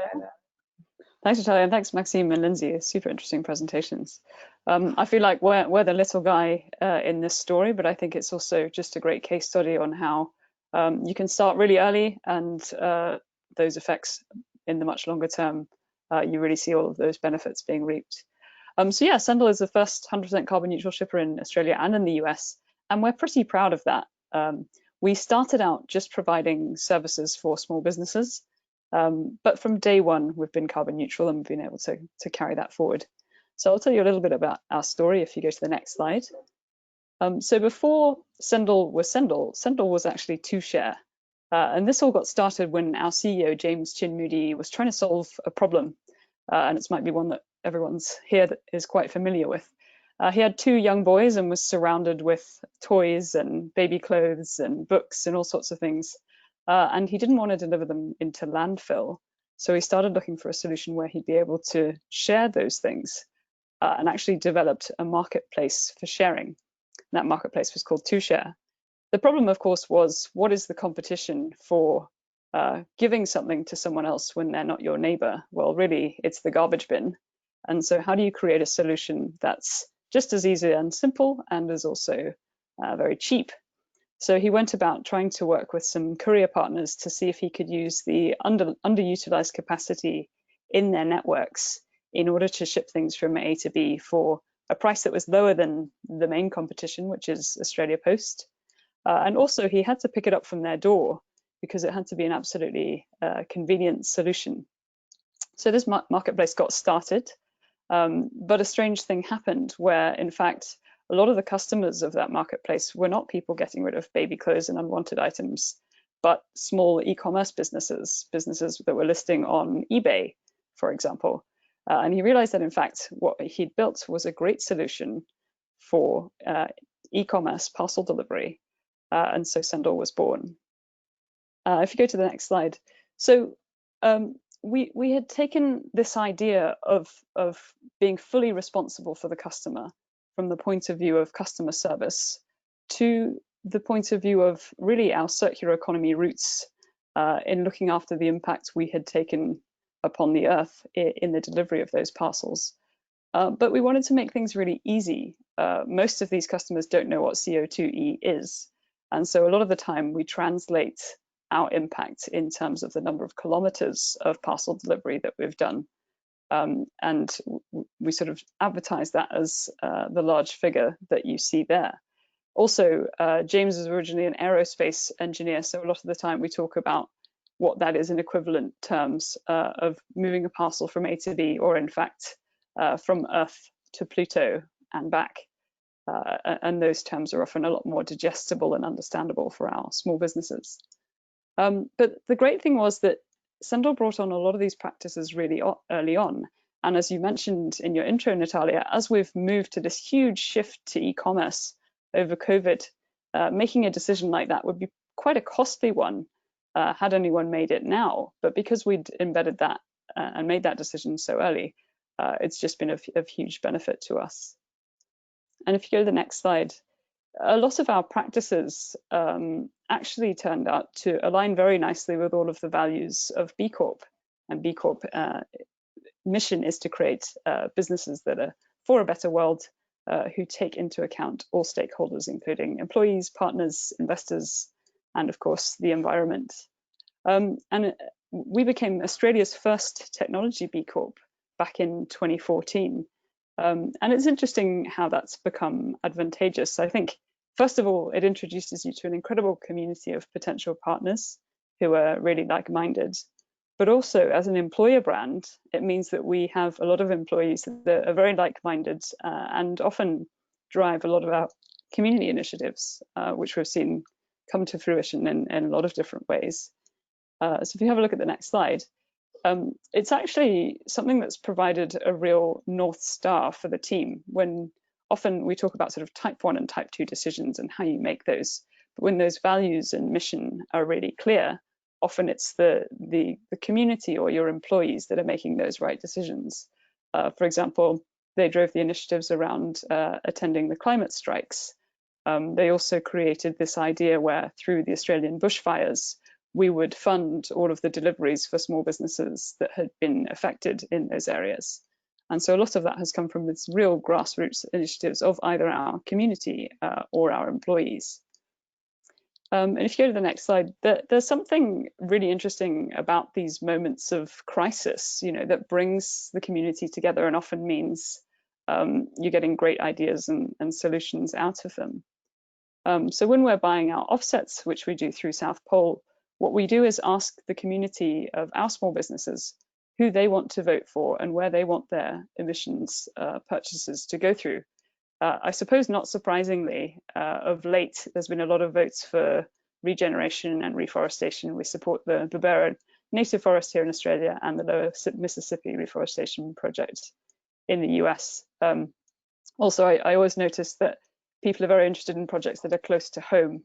Thanks, Natalia, and thanks, Maxime and Lindsay. Super interesting presentations. I feel like we're the little guy in this story, but I think it's also just a great case study on how you can start really early and those effects in the much longer term. You really see all of those benefits being reaped. So yeah, Sendle is the first 100% carbon neutral shipper in Australia and in the US, and we're pretty proud of that. We started out just providing services for small businesses, but from day one, we've been carbon neutral and we've been able to carry that forward. So I'll tell you a little bit about our story if you go to the next slide. So before Sendle was Sendle, Sendle was actually 2Share. And this all got started when our CEO, James Chin Moody, was trying to solve a problem. And it might be one that everyone's here that is quite familiar with. He had 2 young boys and was surrounded with toys and baby clothes and books and all sorts of things. And he didn't want to deliver them into landfill. So he started looking for a solution where he'd be able to share those things, and actually developed a marketplace for sharing. That marketplace was called 2Share. The problem, of course, was what is the competition for giving something to someone else when they're not your neighbor? Well, really, it's the garbage bin. And so how do you create a solution that's just as easy and simple and is also very cheap? So he went about trying to work with some courier partners to see if he could use the underutilized capacity in their networks in order to ship things from A to B for a price that was lower than the main competition, which is Australia Post. And also he had to pick it up from their door because it had to be an absolutely convenient solution. So this marketplace got started, but a strange thing happened where, in fact, a lot of the customers of that marketplace were not people getting rid of baby clothes and unwanted items, but small e-commerce businesses that were listing on eBay, for example. And he realized that, in fact, what he'd built was a great solution for e-commerce parcel delivery. And so Sendle was born. If you go to the next slide. So we had taken this idea of being fully responsible for the customer from the point of view of customer service to the point of view of really our circular economy roots in looking after the impact we had taken upon the earth in the delivery of those parcels. But we wanted to make things really easy. Most of these customers don't know what CO2e is. And so a lot of the time we translate our impact in terms of the number of kilometers of parcel delivery that we've done. And we sort of advertise that as the large figure that you see there. Also, James was originally an aerospace engineer, so a lot of the time we talk about what that is in equivalent terms of moving a parcel from A to B, or in fact, from Earth to Pluto and back. And those terms are often a lot more digestible and understandable for our small businesses. But the great thing was that Sendle brought on a lot of these practices really early on. And as you mentioned in your intro, Natalia, as we've moved to this huge shift to e-commerce over COVID, making a decision like that would be quite a costly one had anyone made it now. But because we'd embedded that and made that decision so early, it's just been of huge benefit to us. And if you go to the next slide, a lot of our practices actually turned out to align very nicely with all of the values of B Corp. And B Corp mission is to create businesses that are for a better world, who take into account all stakeholders, including employees, partners, investors, and of course the environment. And we became Australia's first technology B Corp back in 2014. And it's interesting how that's become advantageous. I think, first of all, it introduces you to an incredible community of potential partners who are really like-minded. But also, as an employer brand, it means that we have a lot of employees that are very like-minded and often drive a lot of our community initiatives, which we've seen come to fruition in a lot of different ways. So if you have a look at the next slide, it's actually something that's provided a real North Star for the team. When often we talk about sort of type 1 and type 2 decisions and how you make those, but when those values and mission are really clear, often it's the community or your employees that are making those right decisions. For example, they drove the initiatives around attending the climate strikes. They also created this idea where through the Australian bushfires, we would fund all of the deliveries for small businesses that had been affected in those areas. And so a lot of that has come from this real grassroots initiatives of either our community or our employees. And if you go to the next slide, there's something really interesting about these moments of crisis, that brings the community together and often means you're getting great ideas and solutions out of them. So when we're buying our offsets, which we do through South Pole, what we do is ask the community of our small businesses who they want to vote for and where they want their emissions purchases to go through. I suppose not surprisingly, of late, there's been a lot of votes for regeneration and reforestation. We support the Bibera native forest here in Australia and the Lower Mississippi Reforestation Project in the US. Also, I always notice that people are very interested in projects that are close to home.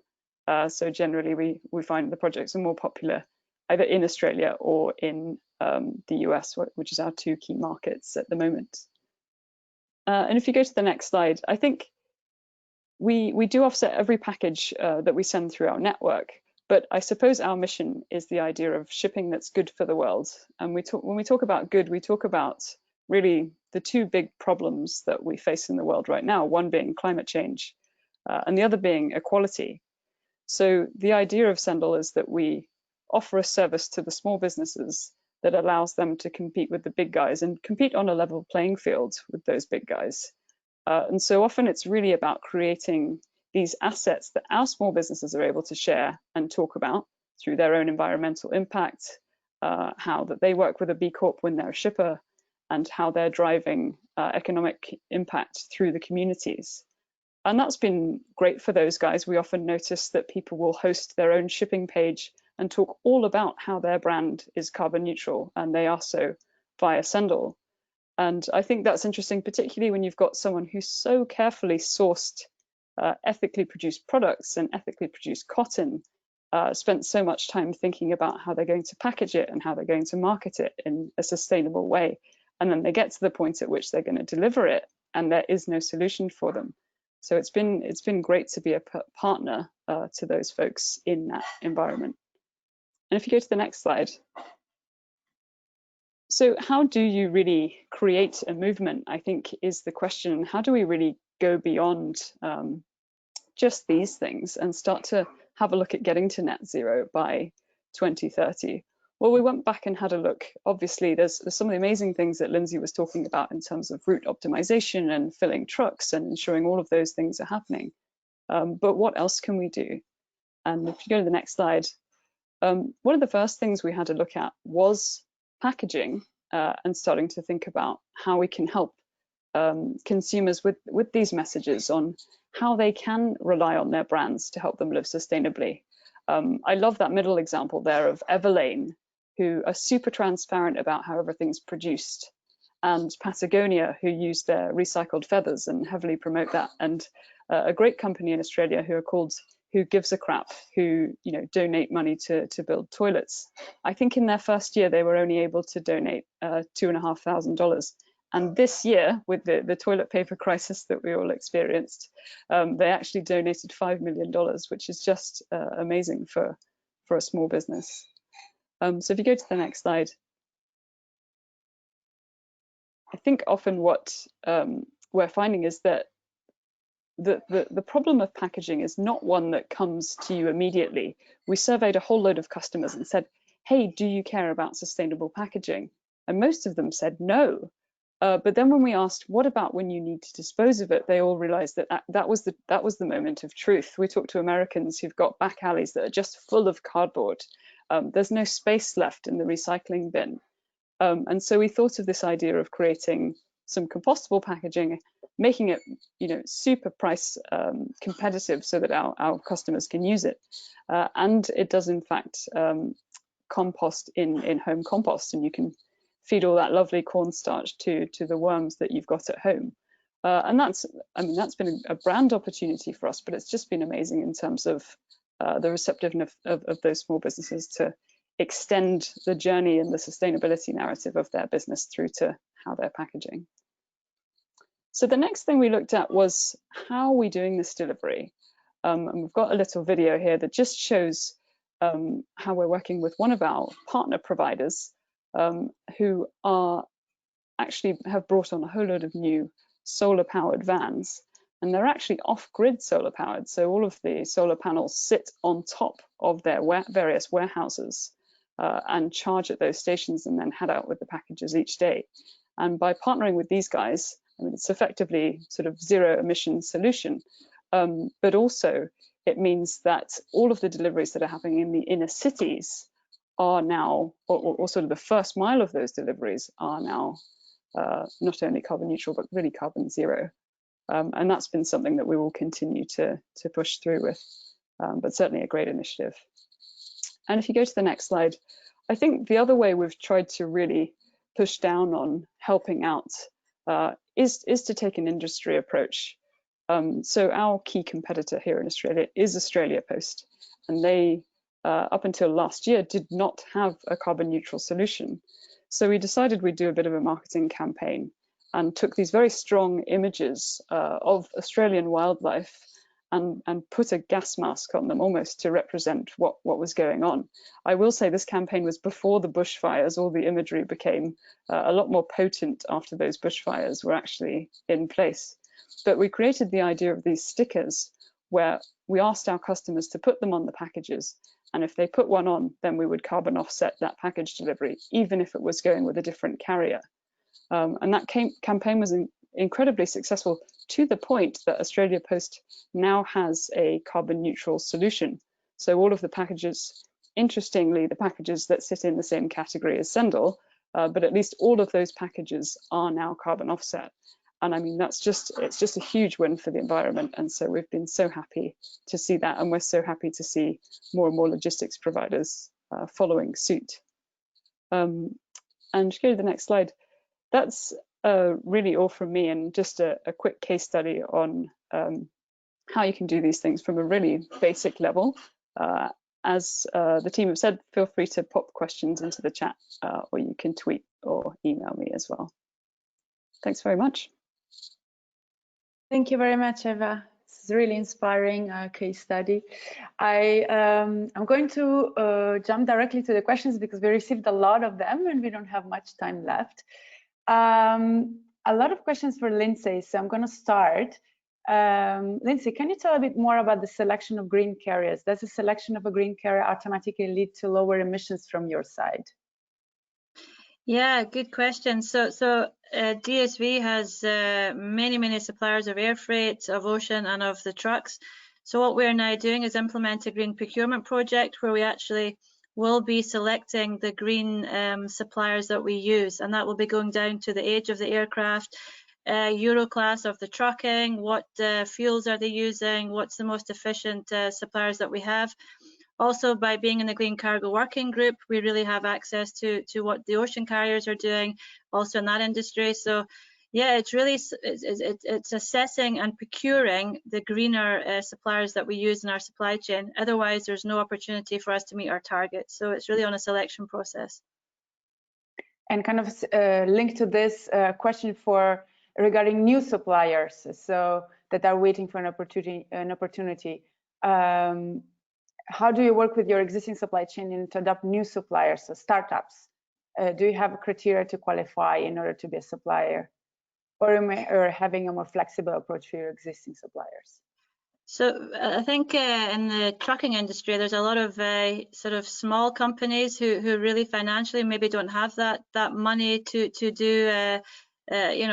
So generally, we find the projects are more popular either in Australia or in the US, which is our two key markets at the moment. And if you go to the next slide, I think we do offset every package that we send through our network, but I suppose our mission is the idea of shipping that's good for the world. And when we talk about good, we talk about really the two big problems that we face in the world right now, one being climate change and the other being equality. So the idea of Sendle is that we offer a service to the small businesses that allows them to compete with the big guys and compete on a level playing field with those big guys. And so often it's really about creating these assets that our small businesses are able to share and talk about through their own environmental impact, how that they work with a B Corp when they're a shipper, and how they're driving economic impact through the communities. And that's been great for those guys. We often notice that people will host their own shipping page and talk all about how their brand is carbon neutral, and they are so via Sendle. And I think that's interesting, particularly when you've got someone who's so carefully sourced ethically produced products and ethically produced cotton, spent so much time thinking about how they're going to package it and how they're going to market it in a sustainable way. And then they get to the point at which they're going to deliver it and there is no solution for them. So it's been great to be a partner to those folks in that environment. And if you go to the next slide. So how do you really create a movement, I think, is the question. How do we really go beyond just these things and start to have a look at getting to net zero by 2030? Well, we went back and had a look. Obviously, there's some of the amazing things that Lindsay was talking about in terms of route optimization and filling trucks and ensuring all of those things are happening. But what else can we do? And if you go to the next slide, one of the first things we had to look at was packaging and starting to think about how we can help consumers with these messages on how they can rely on their brands to help them live sustainably. I love that middle example there of Everlane, who are super transparent about how everything's produced, and Patagonia, who use their recycled feathers and heavily promote that, and a great company in Australia who are called Who Gives a Crap, who donate money to build toilets. I think in their first year they were only able to donate $2,500, and this year with the toilet paper crisis that we all experienced, they actually donated $5 million, which is just amazing for a small business. So if you go to the next slide, I think often what we're finding is that the problem of packaging is not one that comes to you immediately. We surveyed a whole load of customers and said, hey, do you care about sustainable packaging? And most of them said no. But then when we asked, what about when you need to dispose of it, they all realized that was the moment of truth. We talked to Americans who've got back alleys that are just full of cardboard. There's no space left in the recycling bin. And so we thought of this idea of creating some compostable packaging, making it super price competitive so that our customers can use it. And it does in fact compost in home compost, and you can feed all that lovely cornstarch to the worms that you've got at home. And that's been a brand opportunity for us, but it's just been amazing in terms of the receptiveness of those small businesses to extend the journey and the sustainability narrative of their business through to how they're packaging. So the next thing we looked at was, how are we doing this delivery? And we've got a little video here that just shows how we're working with one of our partner providers who have brought on a whole load of new solar powered vans, and they're actually off-grid solar powered. So all of the solar panels sit on top of their various warehouses and charge at those stations and then head out with the packages each day. And by partnering with these guys, it's effectively sort of zero emission solution, but also it means that all of the deliveries that are happening in the inner cities are now, or sort of the first mile of those deliveries are now not only carbon neutral, but really carbon zero. And that's been something that we will continue to push through with, but certainly a great initiative. And if you go to the next slide, I think the other way we've tried to really push down on helping out is to take an industry approach. So our key competitor here in Australia is Australia Post, and they, up until last year, did not have a carbon neutral solution. So we decided we'd do a bit of a marketing campaign and took these very strong images of Australian wildlife and put a gas mask on them almost to represent what was going on. I will say this campaign was before the bushfires. All the imagery became a lot more potent after those bushfires were actually in place. But we created the idea of these stickers where we asked our customers to put them on the packages, and if they put one on, then we would carbon offset that package delivery, even if it was going with a different carrier. And that campaign was incredibly successful, to the point that Australia Post now has a carbon neutral solution. So all of the packages, interestingly, the packages that sit in the same category as Sendle, but at least all of those packages are now carbon offset. And I mean, it's just a huge win for the environment. And so we've been so happy to see that. And we're so happy to see more and more logistics providers following suit. And to go to the next slide, that's really all from me, and just a quick case study on how you can do these things from a really basic level. As the team have said, feel free to pop questions into the chat, or you can tweet or email me as well. Thanks very much. Thank you very much, Eva. This is a really inspiring case study. I'm going to jump directly to the questions because we received a lot of them and we don't have much time left. A lot of questions for Lindsay, so I'm going to start. Lindsay, can you tell a bit more about the selection of green carriers? Does the selection of a green carrier automatically lead to lower emissions from your side? Yeah, good question. So DSV has many suppliers of air freight, of ocean, and of the trucks. So what we're now doing is implement a green procurement project where we actually will be selecting the green suppliers that we use, and that will be going down to the age of the aircraft, Euro class of the trucking, what fuels are they using, what's the most efficient suppliers that we have. Also, by being in the Green Cargo Working Group, we really have access to what the ocean carriers are doing, also in that industry. So, yeah, it's really it's assessing and procuring the greener suppliers that we use in our supply chain. Otherwise, there's no opportunity for us to meet our targets. So it's really on a selection process. And kind of linked to this question regarding new suppliers, so that are waiting for an opportunity. How do you work with your existing supply chain to adopt new suppliers, so startups? Do you have a criteria to qualify in order to be a supplier, or having a more flexible approach for your existing suppliers? So I think in the trucking industry, there's a lot of sort of small companies who really financially maybe don't have that money to do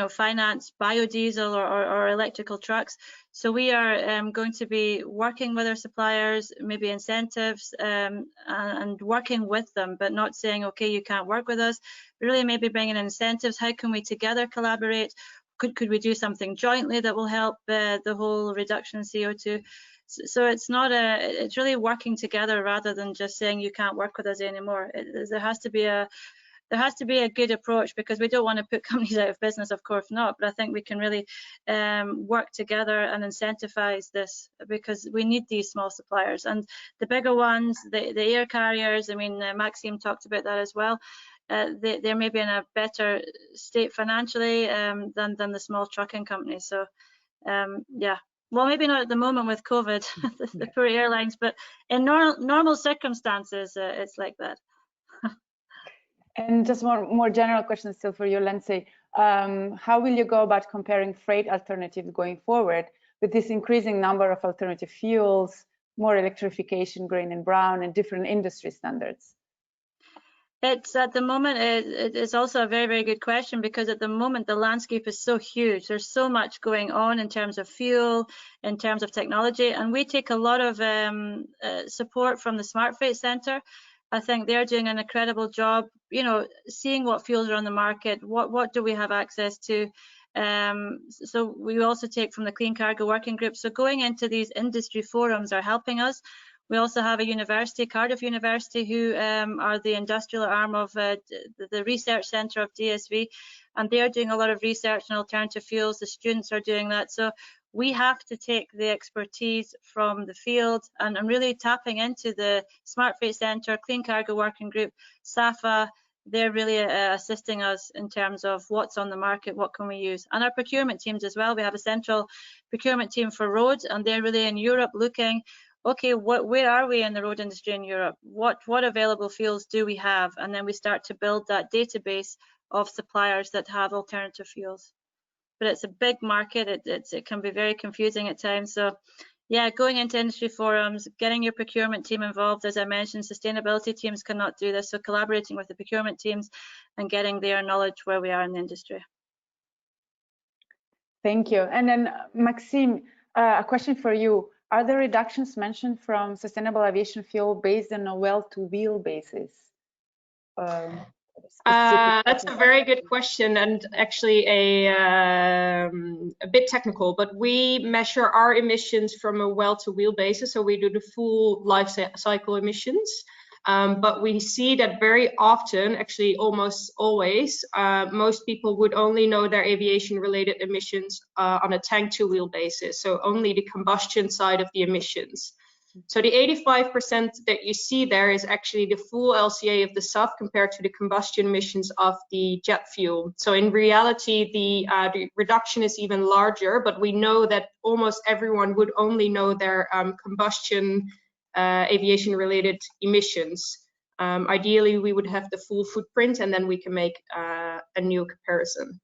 finance biodiesel or electrical trucks. So we are going to be working with our suppliers, maybe incentives, and working with them, but not saying, okay, you can't work with us. Really maybe bringing incentives. How can we together collaborate? Could we do something jointly that will help the whole reduction in CO2? So it's not it's really working together rather than just saying you can't work with us anymore. There has to be a good approach, because we don't want to put companies out of business, of course not, but I think we can really work together and incentivize this, because we need these small suppliers. And the bigger ones, the air carriers, I mean, Maxime talked about that as well. They're maybe in a better state financially than the small trucking companies. So yeah, well, maybe not at the moment with COVID, the poor airlines, but in normal circumstances, it's like that. And just more general question still for you, Lindsay. How will you go about comparing freight alternatives going forward with this increasing number of alternative fuels, more electrification, green and brown, and different industry standards? It's at the moment, it's also a very good question, because at the moment the landscape is so huge. There's so much going on in terms of fuel, in terms of technology, and we take a lot of support from the Smart Freight Centre. I think they're doing an incredible job, seeing what fuels are on the market, what do we have access to. So we also take from the Clean Cargo Working Group. So going into these industry forums are helping us. We also have a university, Cardiff University, who are the industrial arm of the research centre of DSV, and they are doing a lot of research on alternative fuels. The students are doing that. So we have to take the expertise from the field, and I'm really tapping into the Smart Freight Centre, Clean Cargo Working Group, SAFA. They're really assisting us in terms of what's on the market, what can we use, and our procurement teams as well. We have a central procurement team for roads, and they're really in Europe looking, okay, where are we in the road industry in Europe? What available fuels do we have? And then we start to build that database of suppliers that have alternative fuels. But it's a big market. It can be very confusing at times. So yeah, going into industry forums, getting your procurement team involved. As I mentioned, sustainability teams cannot do this. So collaborating with the procurement teams and getting their knowledge where we are in the industry. Thank you. And then Maxime, a question for you. Are the reductions mentioned from sustainable aviation fuel based on a well-to-wheel basis? That's a very good question, and actually a bit technical, but we measure our emissions from a well-to-wheel basis, so we do the full life cycle emissions. But we see that very often, actually almost always, most people would only know their aviation-related emissions on a tank-to-wheel basis, so only the combustion side of the emissions. So the 85% that you see there is actually the full LCA of the SAF compared to the combustion emissions of the jet fuel. So in reality, the reduction is even larger, but we know that almost everyone would only know their combustion aviation-related emissions. Ideally, we would have the full footprint, and then we can make a new comparison.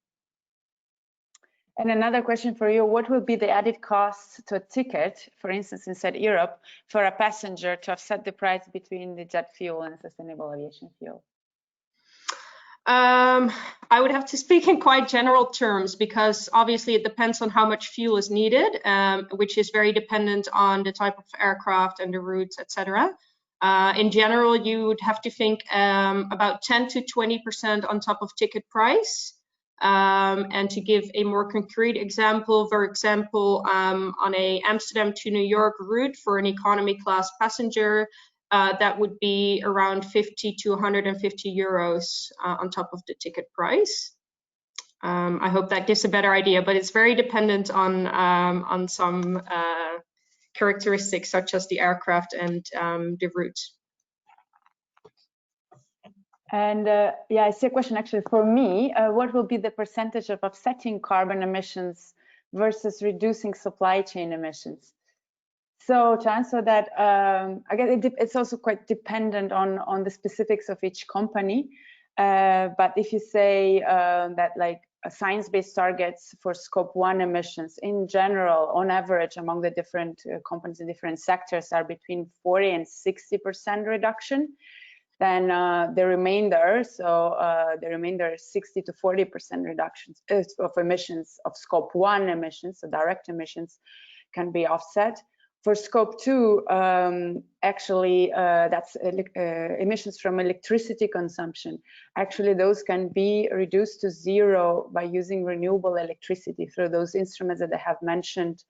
And another question for you, what will be the added cost to a ticket, for instance, inside Europe, for a passenger to offset the price between the jet fuel and sustainable aviation fuel? I would have to speak in quite general terms, because obviously it depends on how much fuel is needed, which is very dependent on the type of aircraft and the routes, etc. In general, you would have to think about 10 to 20% on top of ticket price. And to give a more concrete example, for example, on a Amsterdam to New York route for an economy class passenger, that would be around 50 to 150 euros on top of the ticket price. I hope that gives a better idea, but it's very dependent on some characteristics such as the aircraft and the route. And yeah, I see a question actually for me. What will be the percentage of offsetting carbon emissions versus reducing supply chain emissions? So to answer that, I guess it's also quite dependent on the specifics of each company. But if you say that like science-based targets for scope 1 emissions in general, on average, among the different companies in different sectors are between 40 and 60% reduction. Then the remainder, so the remainder 60 to 40% reductions of emissions of scope 1 emissions, so direct emissions, can be offset. For scope 2, actually, that's emissions from electricity consumption. Actually, those can be reduced to zero by using renewable electricity through those instruments that I have mentioned.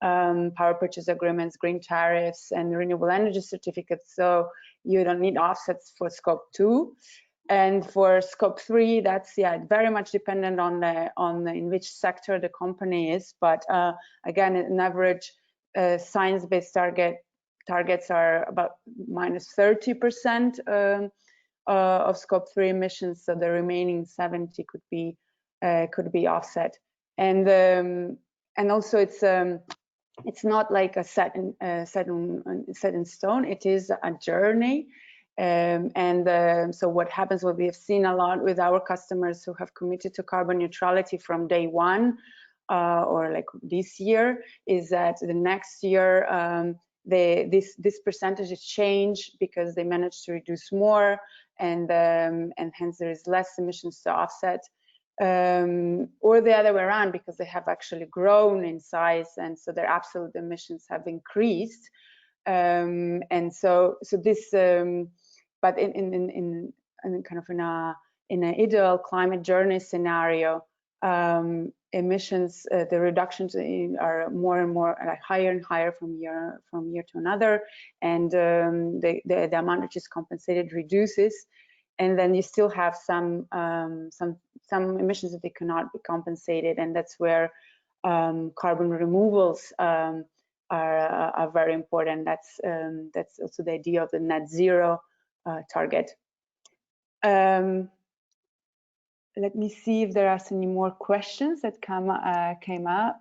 Power purchase agreements, green tariffs, and renewable energy certificates. So you don't need offsets for scope 2. And for scope 3, that's very much dependent on in which sector the company is. But again, an average science-based targets are about minus 30% of scope 3 emissions. So the remaining 70 could be offset. And also it's not like a set in stone. It is a journey, so what happens, what we have seen a lot with our customers who have committed to carbon neutrality from day one, or like this year, is that the next year this percentages change because they manage to reduce more, and hence there is less emissions to offset. Or the other way around, because they have actually grown in size, and so their absolute emissions have increased. And so this, but in kind of in an ideal climate journey scenario, emissions, the reductions are more and more higher and higher from year to another, and the amount which is compensated reduces. And then you still have some emissions that they cannot be compensated, and that's where carbon removals are very important. That's also the idea of the net zero target. Let me see if there are any more questions that came up.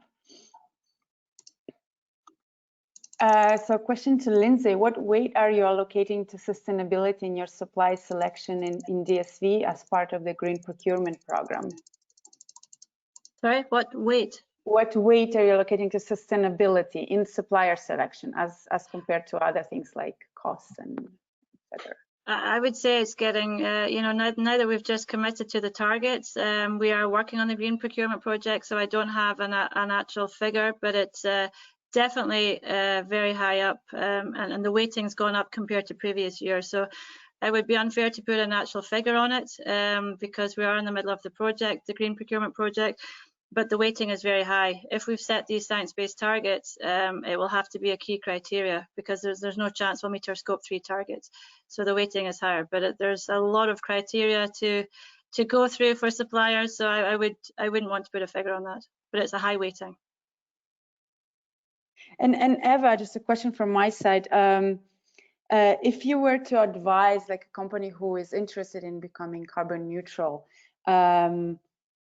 So question to Lindsay, what weight are you allocating to sustainability in your supply selection in DSV as part of the green procurement program? Sorry, what weight? What weight are you allocating to sustainability in supplier selection as compared to other things like costs and etc.? I would say it's getting, now that we've just committed to the targets, we are working on the green procurement project, so I don't have an actual figure, but it's definitely very high up, and the weighting's gone up compared to previous years. So it would be unfair to put an actual figure on it because we are in the middle of the project, the green procurement project, but the weighting is very high. If we've set these science-based targets, it will have to be a key criteria because there's no chance we'll meet our Scope 3 targets. So the weighting is higher, but there's a lot of criteria to go through for suppliers. So I wouldn't want to put a figure on that, but it's a high weighting. And Eva, just a question from my side. If you were to advise like a company who is interested in becoming carbon neutral,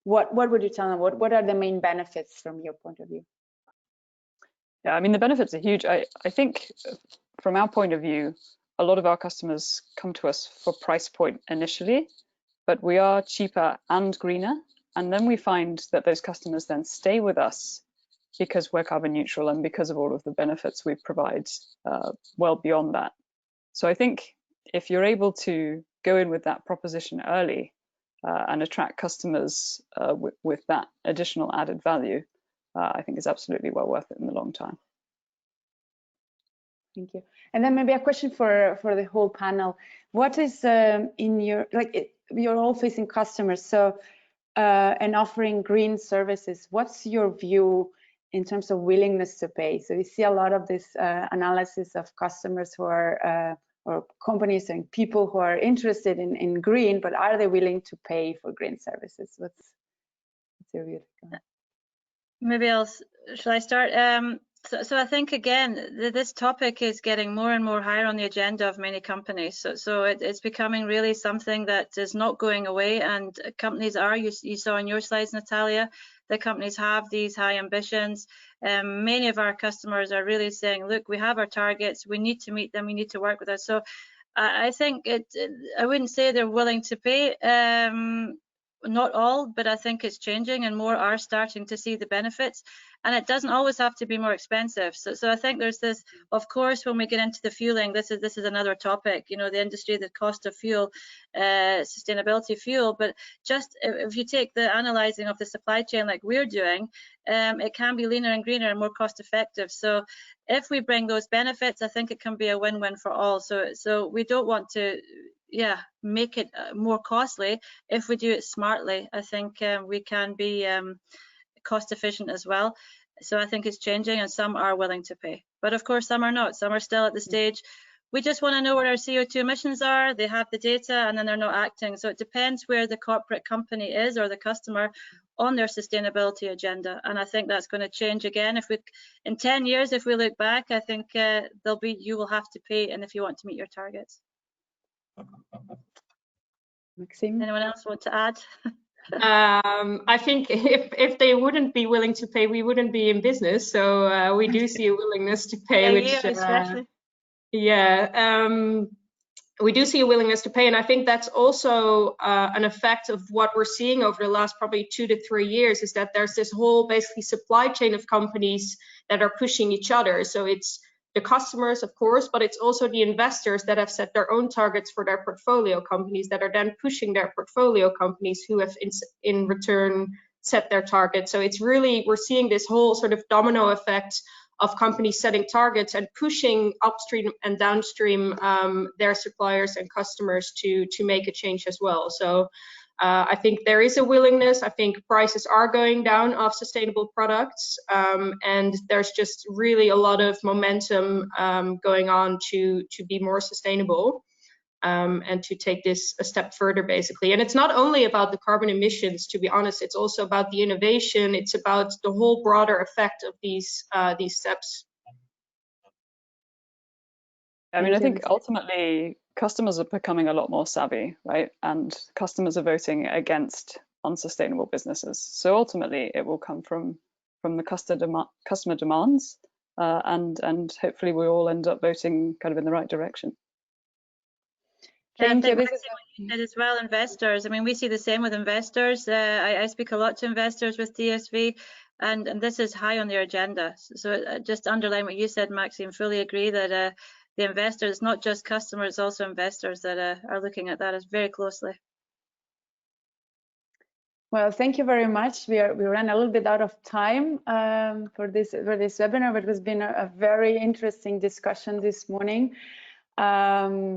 what would you tell them? What are the main benefits from your point of view? Yeah, I mean, the benefits are huge. I think from our point of view, a lot of our customers come to us for price point initially, but we are cheaper and greener. And then we find that those customers then stay with us because we're carbon neutral and because of all of the benefits we provide well beyond that. So I think if you're able to go in with that proposition early and attract customers with that additional added value, I think is absolutely well worth it in the long time. Thank you. And then maybe a question for the whole panel. What is in your, you're all facing customers, so and offering green services, what's your view in terms of willingness to pay? So we see a lot of this analysis of customers who are or companies and people who are interested in green, but are they willing to pay for green services? What's your view? Maybe shall I start? So I think again, this topic is getting more and more higher on the agenda of many companies. So it's becoming really something that is not going away, and companies are. You saw on your slides, Natalia, that companies have these high ambitions. Many of our customers are really saying, look, we have our targets, we need to meet them, we need to work with us. So I think I wouldn't say they're willing to pay. Not all, but I think it's changing and more are starting to see the benefits, and it doesn't always have to be more expensive. So I think there's this, of course, when we get into the fueling, this is another topic, you know, the industry, the cost of fuel, sustainability fuel, but just if you take the analyzing of the supply chain like we're doing, it can be leaner and greener and more cost effective. So if we bring those benefits, I think it can be a win-win for all. So we don't want to make it more costly. If we do it smartly, I think we can be cost efficient as well. So I think it's changing, and some are willing to pay, but of course some are not. Some are still at the stage, we just want to know what our CO2 emissions are, they have the data, and then they're not acting. So it depends where the corporate company is or the customer on their sustainability agenda, and I think that's going to change again. If we, in 10 years, if we look back, I think there'll be, you will have to pay, and if you want to meet your targets. Maxime? Anyone else want to add? I think if they wouldn't be willing to pay, we wouldn't be in business. So we do see a willingness to pay, we do see a willingness to pay, and I think that's also an effect of what we're seeing over the last probably 2 to 3 years, is that there's this whole basically supply chain of companies that are pushing each other. So it's the customers, of course, but it's also the investors that have set their own targets for their portfolio companies that are then pushing their portfolio companies who have in return set their targets. So it's really, we're seeing this whole sort of domino effect of companies setting targets and pushing upstream and downstream their suppliers and customers to make a change as well. So I think there is a willingness. I think prices are going down of sustainable products, and there's just really a lot of momentum going on to be more sustainable. And to take this a step further, basically. And it's not only about the carbon emissions, to be honest, it's also about the innovation. It's about the whole broader effect of these steps. I mean, I think ultimately customers are becoming a lot more savvy, right? And customers are voting against unsustainable businesses. So ultimately it will come from the customer demands, and hopefully we all end up voting kind of in the right direction. Thank you. This is what you said as well, investors. I mean, we see the same with investors. I speak a lot to investors with DSV, and this is high on their agenda. So just to underline what you said, Maxime, fully agree that the investors, not just customers, also investors that are looking at that as very closely. Well, thank you very much. We ran a little bit out of time for this webinar, but it has been a very interesting discussion this morning,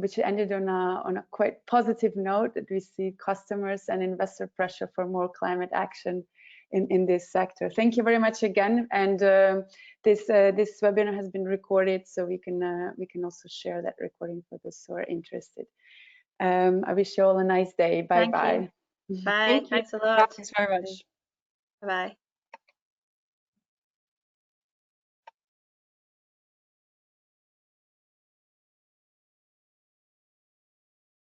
which ended on a quite positive note, that we see customers and investor pressure for more climate action in this sector. Thank you very much again. And this webinar has been recorded, so we can also share that recording for those who are interested. I wish you all a nice day. Bye bye. Bye. Thanks a lot. Thanks very much. Bye.